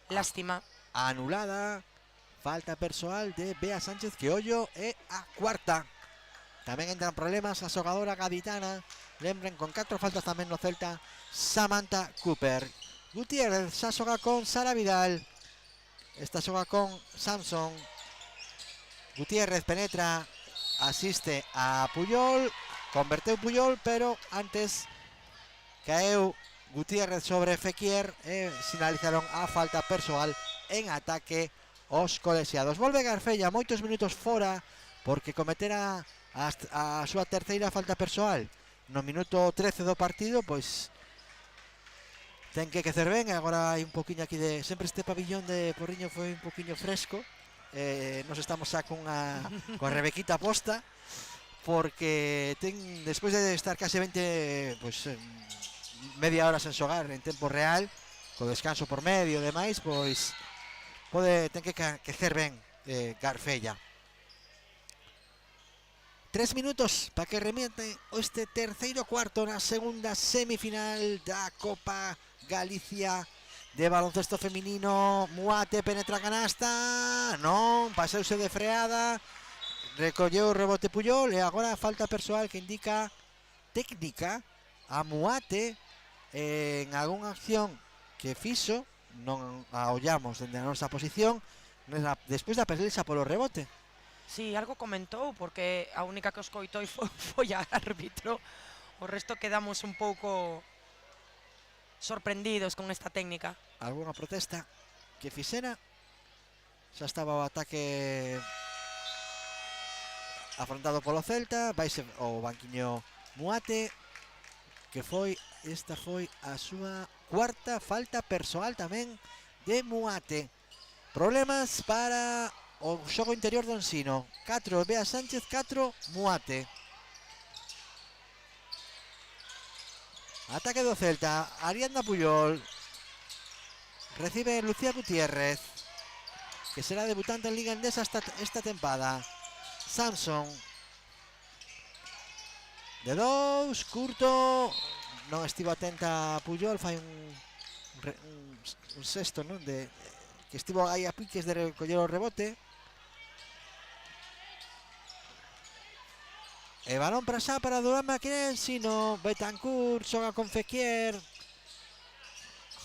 Lástima. Anulada, falta persoal de Bea Sánchez, que ollo é a cuarta Tamén entran problemas a xogadora gaditana. Lembren, con 4 faltas tamén no Celta, Samantha Cooper. Gutiérrez xa xoga con Sara Vidal. Esta xoga con Samson. Gutiérrez penetra, asiste a Puyol, converteu Puyol, pero antes caeu Gutiérrez sobre Fekir e sinalizaron a falta persoal en ataque os colexiados. Volve Garfella, moitos minutos fora, porque cometera a súa terceira falta persoal no minuto 13 do partido, pois ten que quecer ben. Agora hai un poquinho aquí de... Sempre este pabillón de Porriño foi un poquinho fresco. Nos estamos xa con Rebequita posta, porque despois de estar case 20, pois media hora sen xogar en tempo real, co descanso por medio e demais, pois ten que quecer ben Garfella. 3 minutos para que remete este terceiro cuarto na segunda semifinal da Copa Galicia de baloncesto feminino. Muate penetra canasta, non, paseuse de freada, recolleu o rebote Puyol e agora falta persoal que indica técnica a Muate en algunha acción que fixo, non a ollamos dende a nosa posición, despois da perderse polo rebote. Sí, algo comentou, porque a única que os coitou foi a árbitro. O resto quedamos un pouco sorprendidos con esta técnica. Alguna protesta que fixera. Xa estaba o ataque afrontado polo Celta. Vaise o banquiño Muate, que esta foi a súa cuarta falta persoal tamén de Muate. Problemas para o xogo interior do Ensino. 4 Bea Sánchez, 4 Muate. Ataque do Celta. Ariadna Puyol recibe Lucía Gutiérrez, que será debutante en Liga Endesa esta tempada. Samson de 2, curto, non estivo atenta a Puyol, fai un sexto, non? Que estivo aí a piques de recoller o rebote. E balón para xa para Durán Maquina Ensino. Betancourt xoga con Fekir.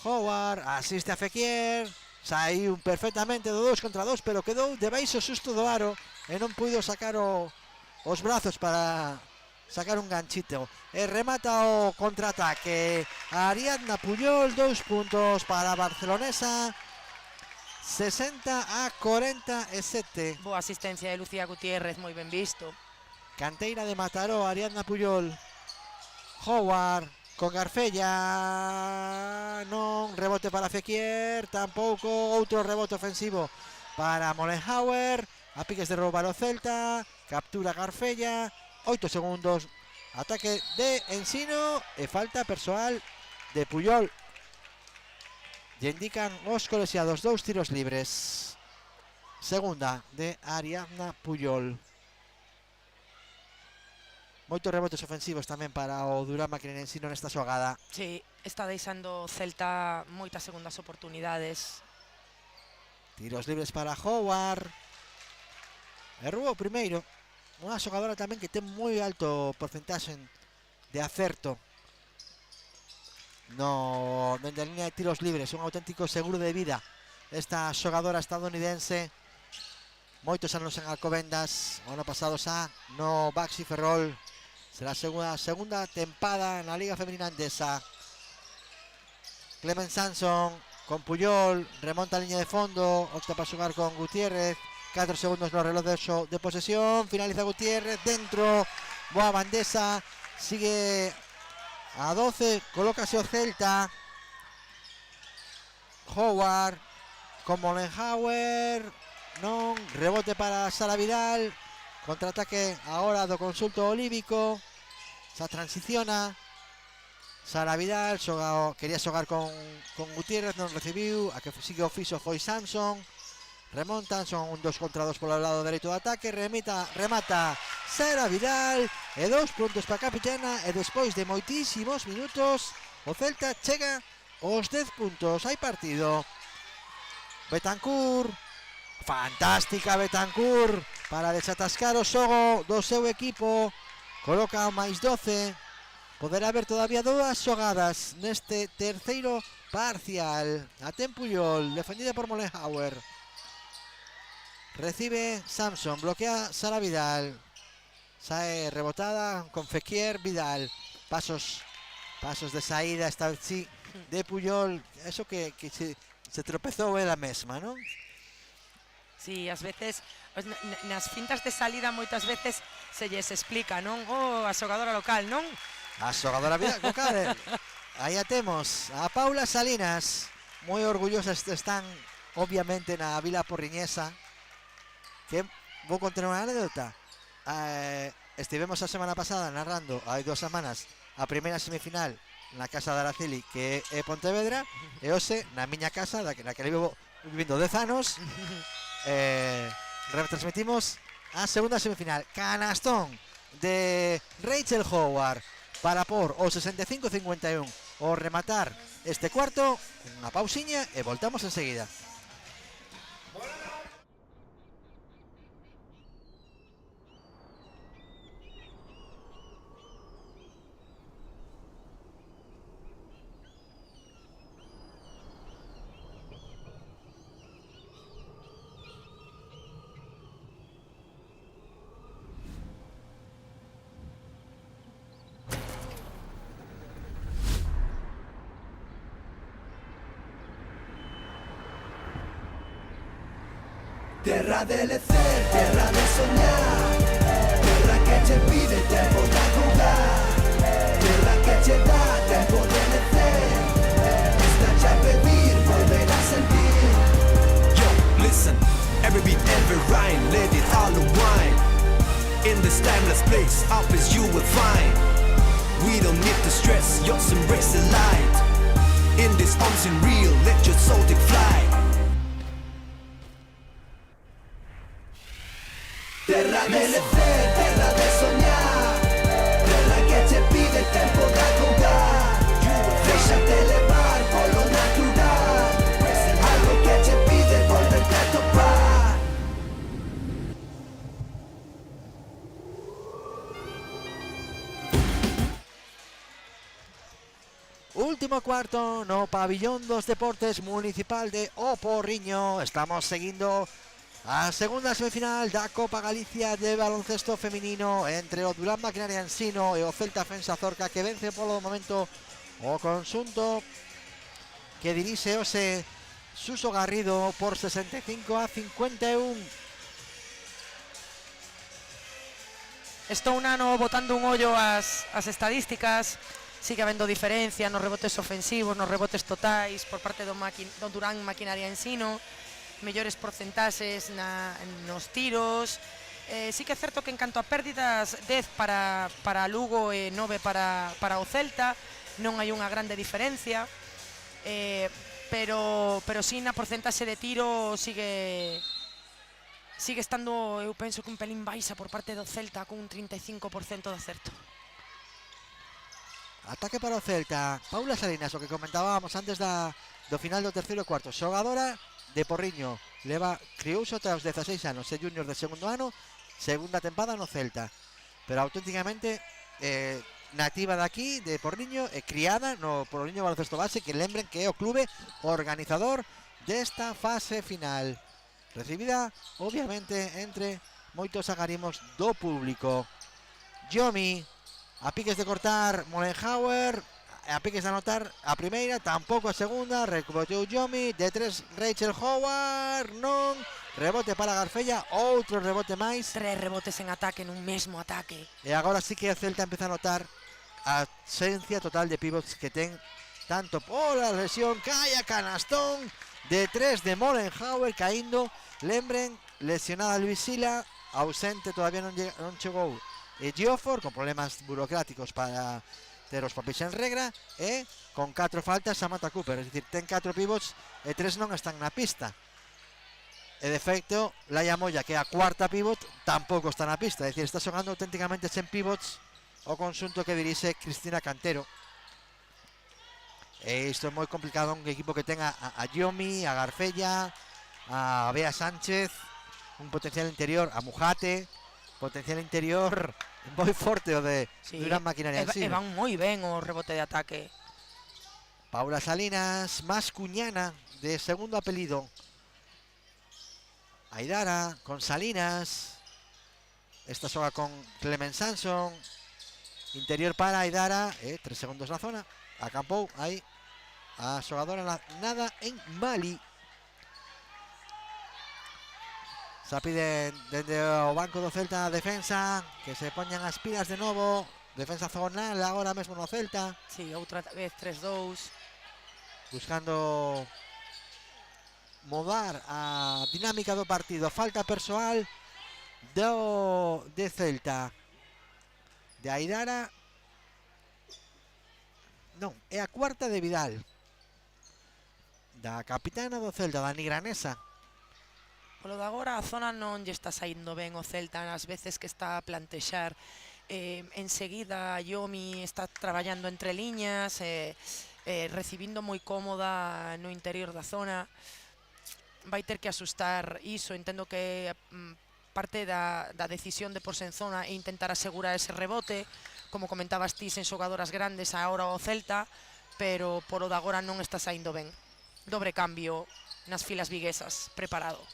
Howard asiste a Fekir. Saiu perfectamente do 2 contra 2, pero quedou debaixo susto do aro e non puido sacar os brazos para sacar un ganchito. E remata o contraataque Ariadna Puyol. 2 puntos para a barcelonesa. 60-47. Boa asistencia de Lucía Gutiérrez, moi ben visto. Canteira de Mataró, Ariadna Puyol. Howard con Garfella, non, rebote para Fekir, tampouco, outro rebote ofensivo para Mollenhauer, a piques de roubar o Celta, captura Garfella, 8 segundos, ataque de Ensino e falta persoal de Puyol. E indican os colexiados 2 tiros libres. Segunda de Ariadna Puyol. Moitos rebotes ofensivos tamén para o Durán Maquina Ensino nesta xogada. Sí, está deixando o Celta moitas segundas oportunidades. Tiros libres para Howard. Errou o primeiro. Unha xogadora tamén que ten moi alto porcentaxe de acerto dende a línea de tiros libres. Un auténtico seguro de vida esta xogadora estadounidense. Moitos anos en Alcobendas, o ano pasado xa no Baxi Ferrol. Será a segunda tempada na Liga Femenina Endesa. Clement Sanson con Puyol, remonta a línea de fondo, opta para xogar con Gutiérrez. 4 segundos no reloxo de posesión, finaliza Gutiérrez, dentro, boa bandesa, sigue a 12, colócase o Celta. Howard con Mollenhauer, non, rebote para Sara Vidal, contraataque agora do consulto olívico, xa transiciona. Sara Vidal quería xogar con Gutiérrez, non recibiu, a que sigue o fixo foi Samson. Remontan, son un 2 contra 2 polo lado dereito do ataque, remata Sara Vidal e 2 puntos para a capitana, e despois de moitísimos minutos o Celta chega aos 10 puntos. Hai partido. Betancourt, fantástica Betancourt, para desatascar o xogo do seu equipo. Coloca o máis 12. Poderá haber todavía dúas xogadas neste terceiro parcial. A Puyol, defendida por Mollenhauer. Recibe Samson, bloquea Sara Vidal. Sae rebotada con Fekir, Vidal. Pasos de saída, esta vez sí, de Puyol. Eso que se tropezou ela mesma, non? Sí, ás veces nas fintas de salida moitas veces se lles explica, non? A xogadora local, non? A xogadora local. Aí a temos a Paula Salinas. Moi orgullosas están, obviamente, na Vila Porriñesa. Que vou contar unha anécdota. Estivemos a semana pasada narrando, hai 2 semanas, a primeira semifinal na casa de Araceli, que é Pontevedra, e hoxe na miña casa, na que levo vivindo 10 anos, retransmitimos a segunda semifinal. Canastón de Rachel Howard para por o 65-51 o rematar este cuarto. Unha pausiña e voltamos enseguida. Terra de lecer, terra de soñar, terra que che pide tempo da jugar, terra que che dá tempo de lecer, está a pedir volver a sentir. Yo, listen, every beat, every rhyme, let it all unwind. In this timeless place, up as you will find. We don't need to stress, just embrace the light. In this unseen real, let your soul take flight. Terra de lecer, terra de soñar, terra que che pide tempo da jugar, déxate levar polo natural, algo que che pide volverte a topar. Último cuarto no pabillón dos deportes municipal de O Porriño. Estamos seguindo a segunda semifinal da Copa Galicia de baloncesto feminino entre o Durán Maquinaria Ensino e o Celta Fensa Zorca, que vence polo momento o conxunto que dirixe hoxe Suso Garrido por 65-51. Estou un ano botando un ollo as estadísticas. Sigue habendo diferencia nos rebotes ofensivos, nos rebotes totais por parte do Durán Maquinaria Ensino, mellores porcentaxes nos tiros. Sí que é certo que en canto a pérdidas, 10 para Lugo e 9 para o Celta, non hai unha grande diferencia, pero sí na porcentaxe de tiro sigue estando, eu penso que un pelín baixa por parte do Celta, con un 35% de acerto. Ataque para o Celta. Paula Salinas, o que comentábamos antes do final do terceiro cuarto. Xogadora de Porriño, criouse ata os 16 anos, é junior de segundo ano, segunda tempada no Celta, pero auténticamente nativa daqui, de Porriño, e criada no Porriño Baloncesto Base, que lembren que é o clube organizador desta fase final, recibida obviamente entre moitos agarimos do público. Yomi, a piques de cortar Mollenhauer, a piques de anotar a primeira, tampouco a segunda, reboteou Yomi, de 3 Rachel Howard, non, rebote para Garfella, outro rebote máis. 3 rebotes en ataque nun mesmo ataque. E agora sí que a Celta empeza a notar a ausencia total de pivots que ten, tanto pola lesión, caia canastón de 3 de Mollenhauer caindo, lembren, lesionada Luisila, ausente, todavía non chegou Geofford, con problemas burocráticos para ter os papéis en regra, e con 4 faltas Samantha Cooper, es dicir, ten 4 pivots e 3 non están na pista. E de feito, Laia Moya, que é a cuarta pivot, tampouco está na pista, es dicir, está xogando auténticamente sen pivots o conxunto que dirixe Cristina Cantero. E isto é moi complicado, un equipo que tenga a Yomi, a Garfella, a Bea Sánchez, un potencial interior a Mujate, potencial interior moi forte o de Durán Maquinaria Ensino. E van moi ben o rebote de ataque. Paula Salinas, Mascuñana, de segundo apelido. Aidara con Salinas. Esta xoga con Clemen Sanson. Interior para Aidara. 3 segundos na zona. Acampou aí a xogadora nada en Mali. Se pide dende o banco do Celta a defensa que se poñan as pilas de novo. Defensa zonal agora mesmo no Celta. Sí, outra vez 3-2. Buscando mudar a dinámica do partido. Falta persoal de Celta. De Aidara. Non, é a cuarta de Vidal. Da capitana do Celta, da nigranesa. Polo de agora a zona non lle está saindo ben o Celta nas veces que está a plantexar. Enseguida Yomi está traballando entre liñas, recibindo moi cómoda no interior da zona. Vai ter que asustar iso, entendo que parte da decisión de porse en zona e intentar asegurar ese rebote, como comentabas ti, sen xogadoras grandes agora o Celta, pero polo de agora non está saindo ben. Dobre cambio nas filas viguesas, preparado.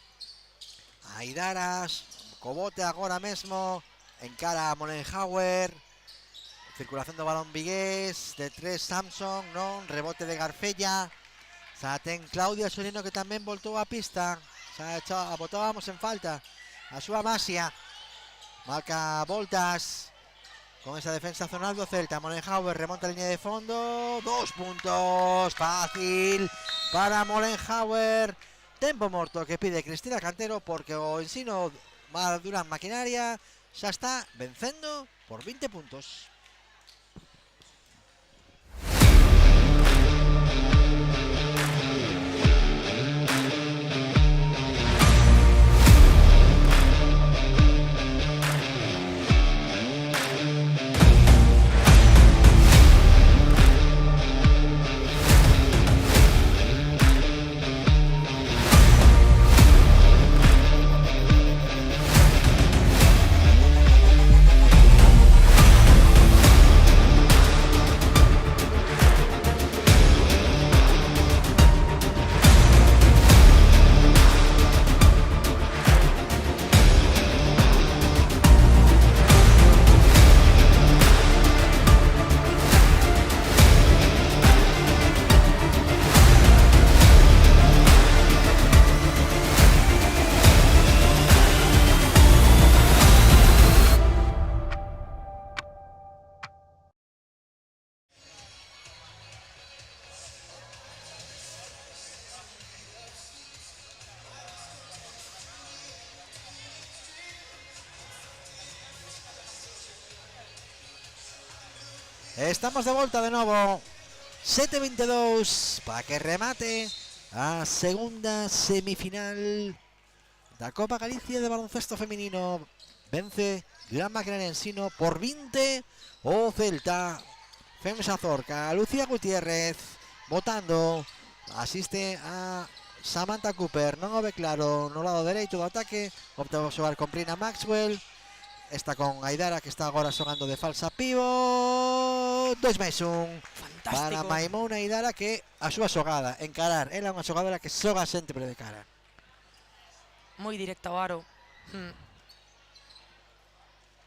Aidaras, cobote agora mesmo, encara a Molenhauer, circulación do balón vigués, de 3 Samson, non, rebote de Garfella, xa ten Claudia Soriano que tamén voltou a pista, xa botábamos en falta, a súa Masia, marca voltas, con esa defensa zonal do Celta, Molenhauer remonta a línea de fondo, 2 puntos, fácil para Molenhauer. Tempo morto que pide Cristina Cantero porque o Ensino Durán Maquinaria xa está vencendo por 20 puntos. Estamos de volta de novo. 7:22 para que remate a segunda semifinal da Copa Galicia de baloncesto feminino. Vence Durán Maquinaria Ensino por 20 o Celta. Femsa Zorca, Lucía Gutiérrez votando. Asiste a Samantha Cooper, non o ve claro no lado dereito do ataque. Opta por xogar con Brina Maxwell. Está con Aidara que está agora xogando de falsa pivot. 2-1 para Maimona Aidara que a súa xogada encarar. Ela é unha xogadora que xoga sempre de cara. Moi directa ao aro.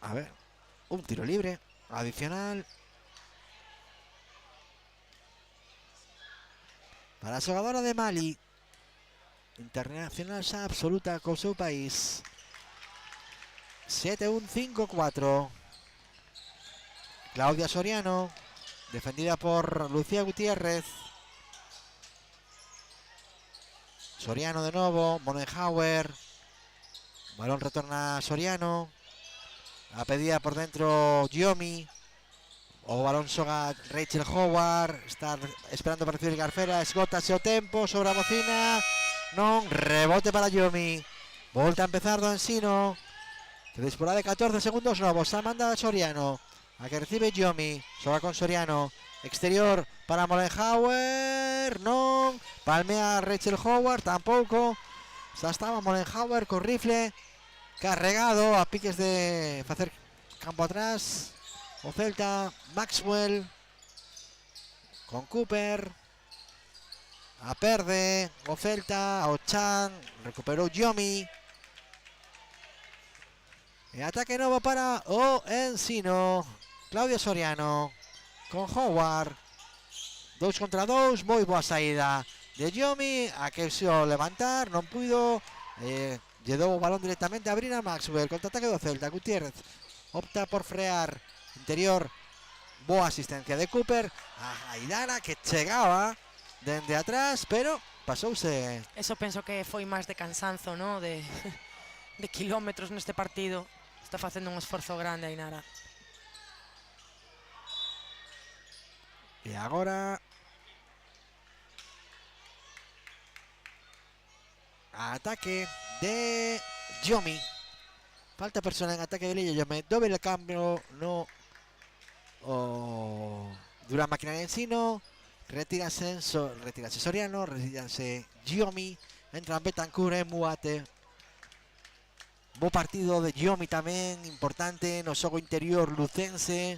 A ver, un tiro libre adicional para a xogadora de Mali, internacional xa absoluta co seu país. 7-1-5-4. Claudia Soriano, defendida por Lucía Gutiérrez. Soriano de novo, Molenhauer. Balón retorna a Soriano. A pedida por dentro Yomi. O balón xoga Rachel Howard. Está esperando para recibir Garfera. Esgótase o tempo sobre a bocina. Non, rebote para Yomi. Volta a empezar do Ensino. Que dispara de 14 segundos novos. Amanda Soriano. A que recibe Yomi. Xoga con Soriano. Exterior para Molenhauer. Non. Palmea Rachel Howard. Tampouco. Xa estaba Molenhauer con rifle. carregado a piques de facer campo atrás. O Celta, Maxwell con Cooper. A perde o Celta, o Chan, recuperou Yomi. E ataque novo para o Ensino. Claudio Soriano con Howard. 2 contra 2, moi boa saída de Yomi, a que se o levantar, non puido, lle dou o balón directamente a abrir a Maxwell, contraataque do Celta. Gutiérrez opta por frear interior, boa asistencia de Cooper, a Aidara que chegaba dende atrás, pero pasouse. Eso penso que foi máis de cansanzo, ¿no? de kilómetros neste partido. Está facendo un esforzo grande Ainara. E agora ataque de Yomi. Falta persona en ataque de Lillo Yomi. Doble el cambio no Durán Maquinaria Ensino. Retírase Soriano, retírase Yomi. Entran Betancur e Muate. Bo partido de Yomi tamén, importante no xogo interior lucense,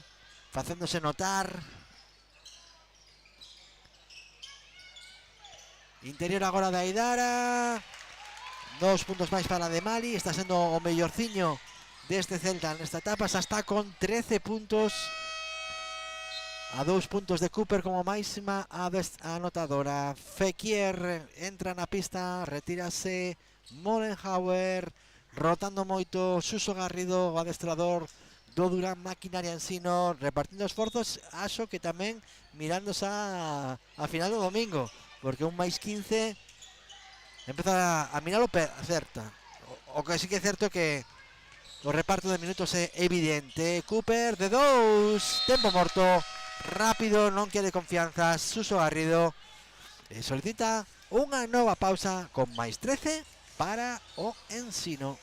facéndose notar. Interior agora de Aidara. 2 puntos máis para de Mali. Está sendo o mellorciño deste Celta nesta etapa. Xa está con 13 puntos. A 2 puntos de Cooper como máxima anotadora. Fekir entra na pista. Retírase Mollenhauer. Rotando moito Suso Garrido, o adestrador do Durán Maquinaria Ensino. Repartindo esforzos. Acho que tamén mirándose a final do domingo. Porque un máis 15 empeza a mirar o certa. O que sí que é certo é que o reparto de minutos é evidente. Cooper de 2, tempo morto, rápido, non quere confianza. Suso Garrido solicita unha nova pausa con máis 13 para o Ensino.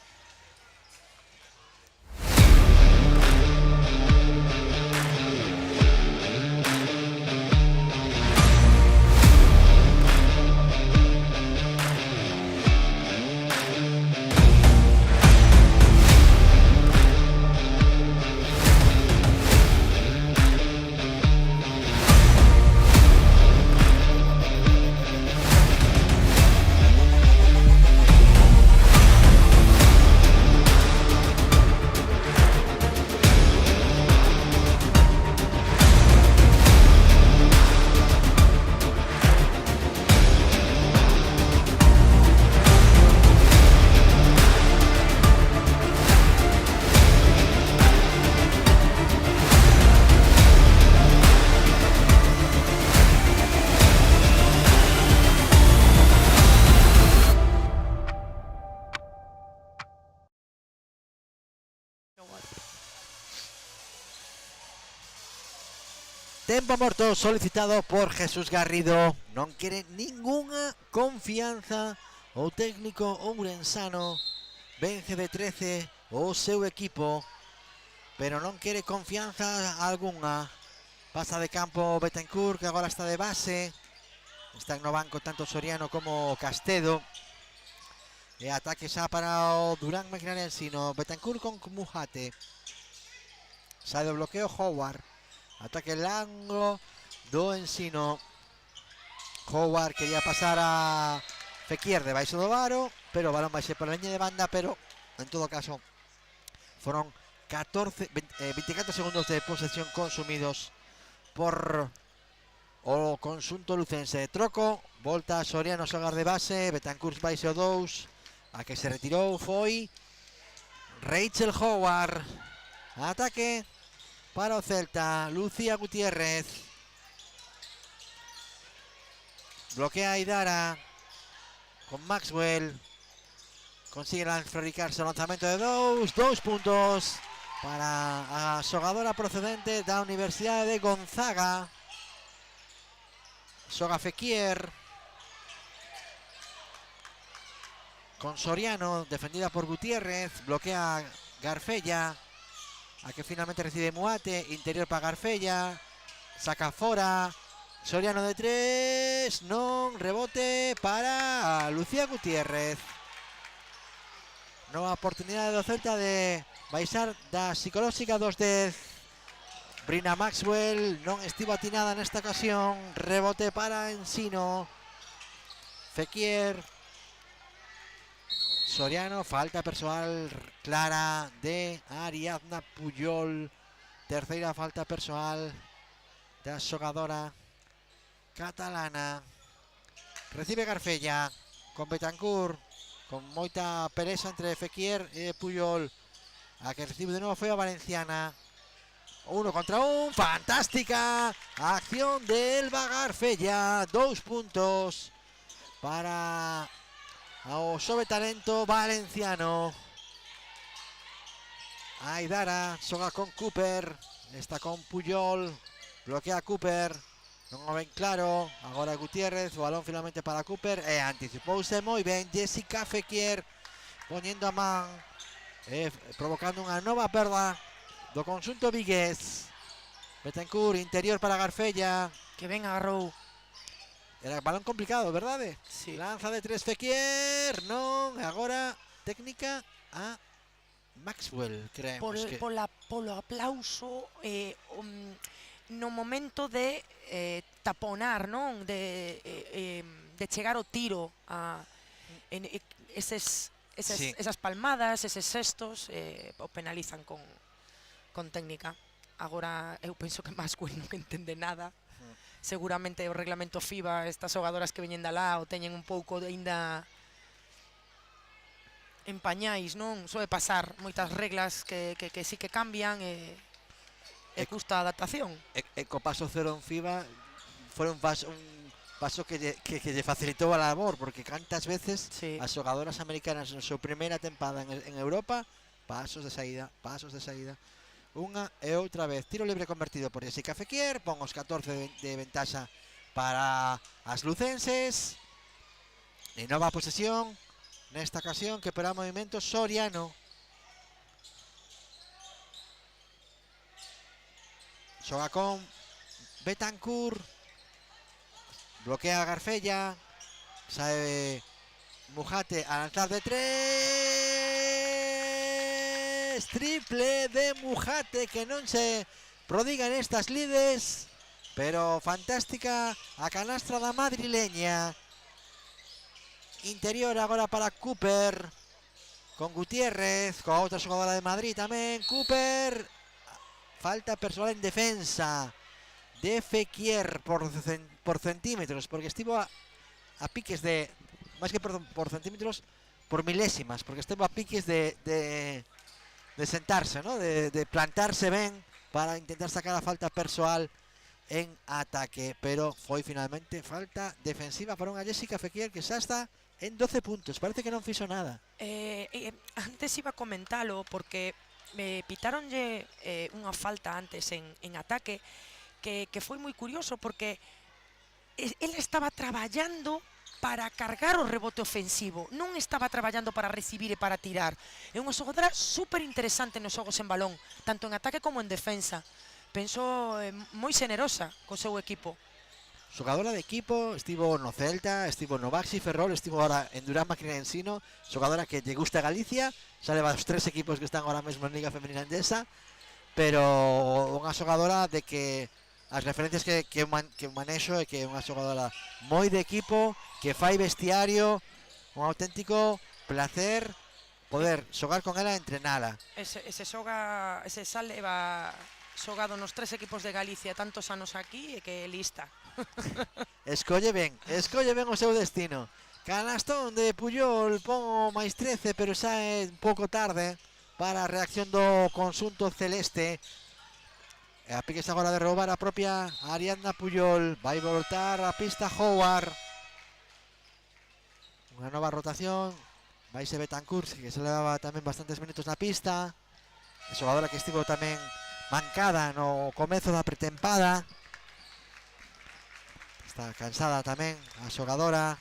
Tempo morto solicitado por Jesús Garrido. Non quere ningunha confianza o técnico ourensano. Vence de 13 o seu equipo, pero non quere confianza algunha. Pasa de campo Betancur, que agora está de base. Están no banco tanto Soriano como Castedo. E ataque xa para o Durán Maquinaria Ensino. Betancur con Mujate. Sai do bloqueo Howard. Ataque largo do Ensino. Howard quería pasar a Fekir debaixo do varo, pero o balón vai ser por a liña de banda, pero en todo caso foron 24 segundos de posesión consumidos por o conxunto lucense. Troco, volta Soriano xogar de base, Betancur baixo 2, a que se retirou foi Rachel Howard. Ataque para o Celta, Lucía Gutiérrez. Bloquea a Aidara con Maxwell. Consigue fabricarse o lanzamento de 2 puntos para a xogadora procedente da Universidade de Gonzaga. Xoga Fekir con Soriano, defendida por Gutiérrez. Bloquea Garfella, a que finalmente recibe Muate, interior para Garfella, saca fora, Soriano de 3, non, rebote para Lucía Gutiérrez. Nova oportunidade do Celta de baixar da psicolóxica dos 10. Brina Maxwell non estivo atinada nesta ocasión. Rebote para Ensino. Fekir. Soriano, falta persoal clara de Ariadna Puyol. Terceira falta persoal da xogadora catalana. Recibe Garfella con Betancourt, con moita pelesa entre Fekir e Puyol. A que recibe de novo foi a valenciana. 1 contra 1, fantástica acción de Elba Garfella. 2 puntos para o xove talento valenciano. Aidara xoga con Cooper, está con Puyol, bloquea Cooper, non o ven claro. Agora Gutiérrez, o balón finalmente para Cooper e anticipouse moi ben Jessica Fekir, poñendo a man, provocando unha nova perda do conxunto vigués. Betancourt, interior para Garfella, Que ben agarrou. era balón complicado, verdade? Sí. Lanza de 3 Fekir, non, e agora técnica a Maxwell, creemos que... Polo aplauso no momento de taponar, non? De chegar o tiro a Sí. esas palmadas, eses xestos, o penalizan con técnica. Agora eu penso que Maxwell non entende nada. Seguramente o reglamento FIBA, estas xogadoras que veñen da lá o teñen un pouco aínda en pañais, non? Soe pasar moitas reglas que sí que cambian e custa adaptación. E co paso cero en FIBA foi un paso que lle facilitou a labor, porque cantas veces Sí. as xogadoras americanas na súa primeira tempada en Europa, pasos de saída, unha e outra vez. Tiro libre convertido por Jessica Fekir, pon os 14 de ventaxa para as lucenses. E nova posesión nesta ocasión que para movimento Soriano. Xoga con Betancourt, bloquea a Garfella, sabe Mujate a lanzar de 3, triple de Mujate, que non se prodiga en estas lides, pero fantástica a canastra da madrileña. Interior agora para Cooper, con Gutiérrez, con outra xogadora de Madrid tamén. Cooper, falta persoal en defensa de Fekir por centímetros, porque estivo a piques de, máis que por centímetros, por milésimas, porque estivo a piques de sentarse, ¿no? de plantarse ben para intentar sacar a falta persoal en ataque, pero foi finalmente falta defensiva para unha Jessica Fekir que xa está en 12 puntos, parece que non fixo nada. Antes iba a comentalo porque pitaronlle unha falta antes en ataque que foi moi curioso, porque ela estaba traballando para cargar o rebote ofensivo, non estaba traballando para recibir e para tirar. É unha xogadora super interesante nos xogos en balón, tanto en ataque como en defensa. Penso moi xenerosa co seu equipo. Xogadora de equipo, estivo no Celta, estivo no Baxi Ferrol, estivo ahora en Durán Máquina de Ensino. Xogadora que lle gusta Galicia, xa leva os 3 equipos que están ahora mesmo en Liga Femenina Endesa, pero unha xogadora de que as referencias que manexo é que é unha xogadora moi de equipo, que fai vestiario, un auténtico placer poder xogar con ela e entrenala. Ese sal leva xogado nos 3 equipos de Galicia tantos anos aquí e que é lista. Escolle ben o seu destino. Canastón de Puyol, pon máis 13, pero xa é un pouco tarde para a reacción do conxunto celeste. E a piques agora de roubar a propia Ariadna Puyol. Vai voltar a pista Howard. Unha nova rotación. Vaise Betancourt, que se levaba tamén bastantes minutos na pista. A xogadora que estivo tamén mancada no comezo da pretempada. Está cansada tamén a xogadora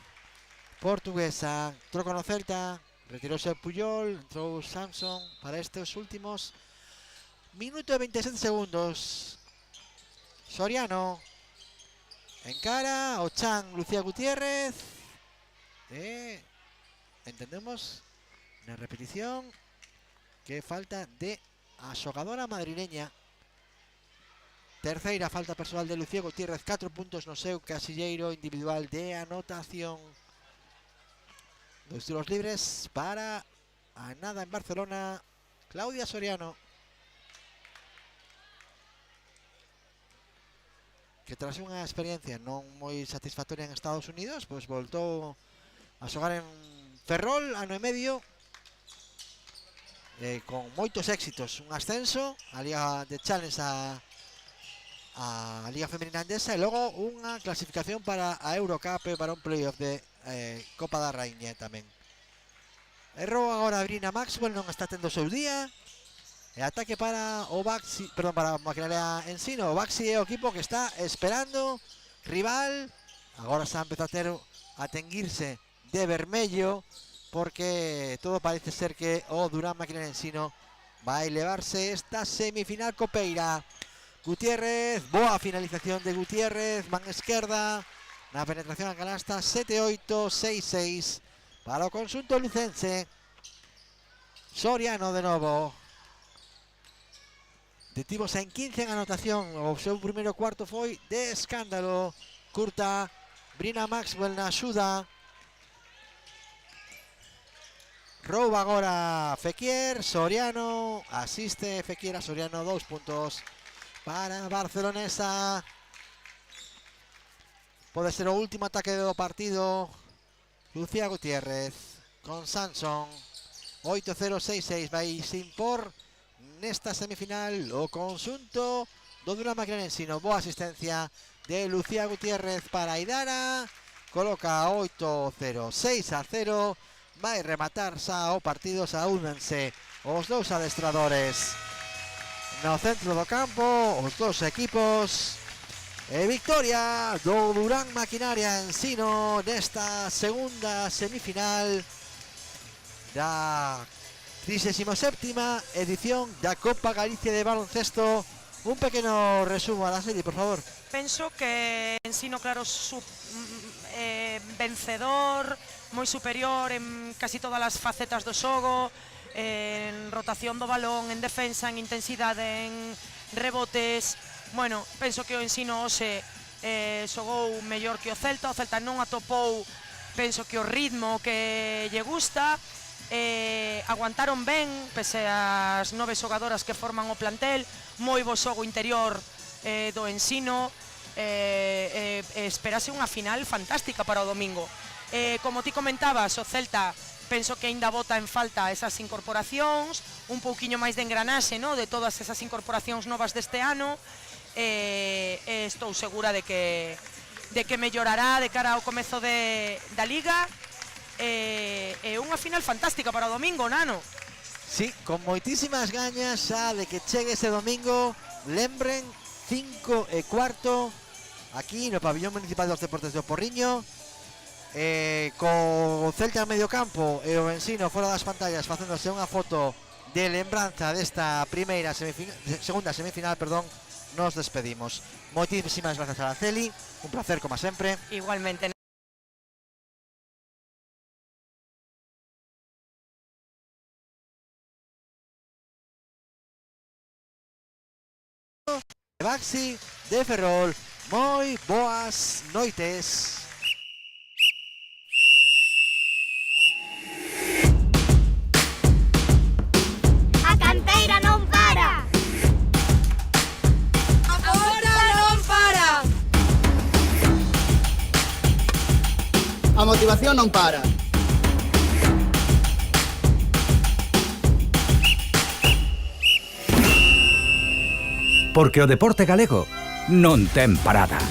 portuguesa. Troco no Celta, retirouse Puyol, entrou Samson para estes últimos minuto e 27 segundos. Soriano encara o Chan, Lucía Gutiérrez, entendemos Na repetición que falta de a xogadora madrileña. Terceira falta persoal de Lucía Gutiérrez, 4 puntos no seu casilleiro individual de anotación. 2 tiros libres para a nada en Barcelona, Claudia Soriano, que tras unha experiencia non moi satisfactoria en Estados Unidos, pois voltou a xogar en Ferrol, ano e medio, con moitos éxitos, un ascenso a Liga de Challenge a Liga Femenina Andesa e logo unha clasificación para a Eurocup e para un playoff de Copa da Raíña tamén. Errou agora a Brina Maxwell, non está tendo o seu día. E ataque para o Baxi, perdón, para a Maquinaria Ensino. O Baxi é o equipo que está esperando rival. Agora xa empezou a ter a tenguirse de vermello, porque todo parece ser que o Durán Maquinaria Ensino vai levarse esta semifinal copeira. Gutiérrez, boa finalización de Gutiérrez, man esquerda, na penetración a canasta, 7-8, 6-6 para o conxunto lucense. Soriano de novo. Detivos en 15 en anotación, o seu primeiro cuarto foi de escándalo. Curta, Brina Maxwell na axuda. Rouba agora Fekir, Soriano, asiste Fekir a Soriano, 2 puntos para Barcelonesa. Pode ser o último ataque do partido. Lucía Gutiérrez con Sanson, 8-0, 6-6, vai se impor nesta semifinal o conxunto do Durán Maquinaria Ensino. Boa asistencia de Lucía Gutiérrez para Aidara, coloca 8-0, 6-0. Vai rematar xa o partido, saúdense os dous adestradores no centro do campo, os dous equipos. E victoria do Durán Maquinaria Ensino nesta segunda semifinal da 37ª edición da Copa Galicia de baloncesto. Un pequeno resumo a la serie, por favor. Penso que Ensino, claro, vencedor, moi superior en casi todas as facetas do xogo, en rotación do balón, en defensa, en intensidade, en rebotes. Bueno, penso que o Ensino hoxe xogou mellor que o Celta. O Celta non atopou, penso que o ritmo que lle gusta. Aguantaron ben, pese ás 9 xogadoras que forman o plantel. Moi bo xogo interior do Ensino. Esperase unha final fantástica para o domingo. Como ti comentabas, o Celta penso que aínda bota en falta esas incorporacións, un pouquiño máis de engranaxe, no, de todas esas incorporacións novas deste ano. Estou segura de que mellorará de cara ao comezo da Liga. É unha final fantástica para o domingo, Nano. Sí, con moitísimas gañas xa de que chegue ese domingo. Lembren, 5:15 aquí no Pabillón Municipal dos Deportes do Porriño, co Celta en medio campo e o Ensino fora das pantallas facéndose unha foto de lembranza desta segunda semifinal, perdón. Nos despedimos. Moitísimas grazas a Araceli, un placer como sempre. Igualmente. Baxi de Ferrol, moi boas noites. A canteira non para. Agora non para. A motivación non para. Porque o deporte galego non ten parada.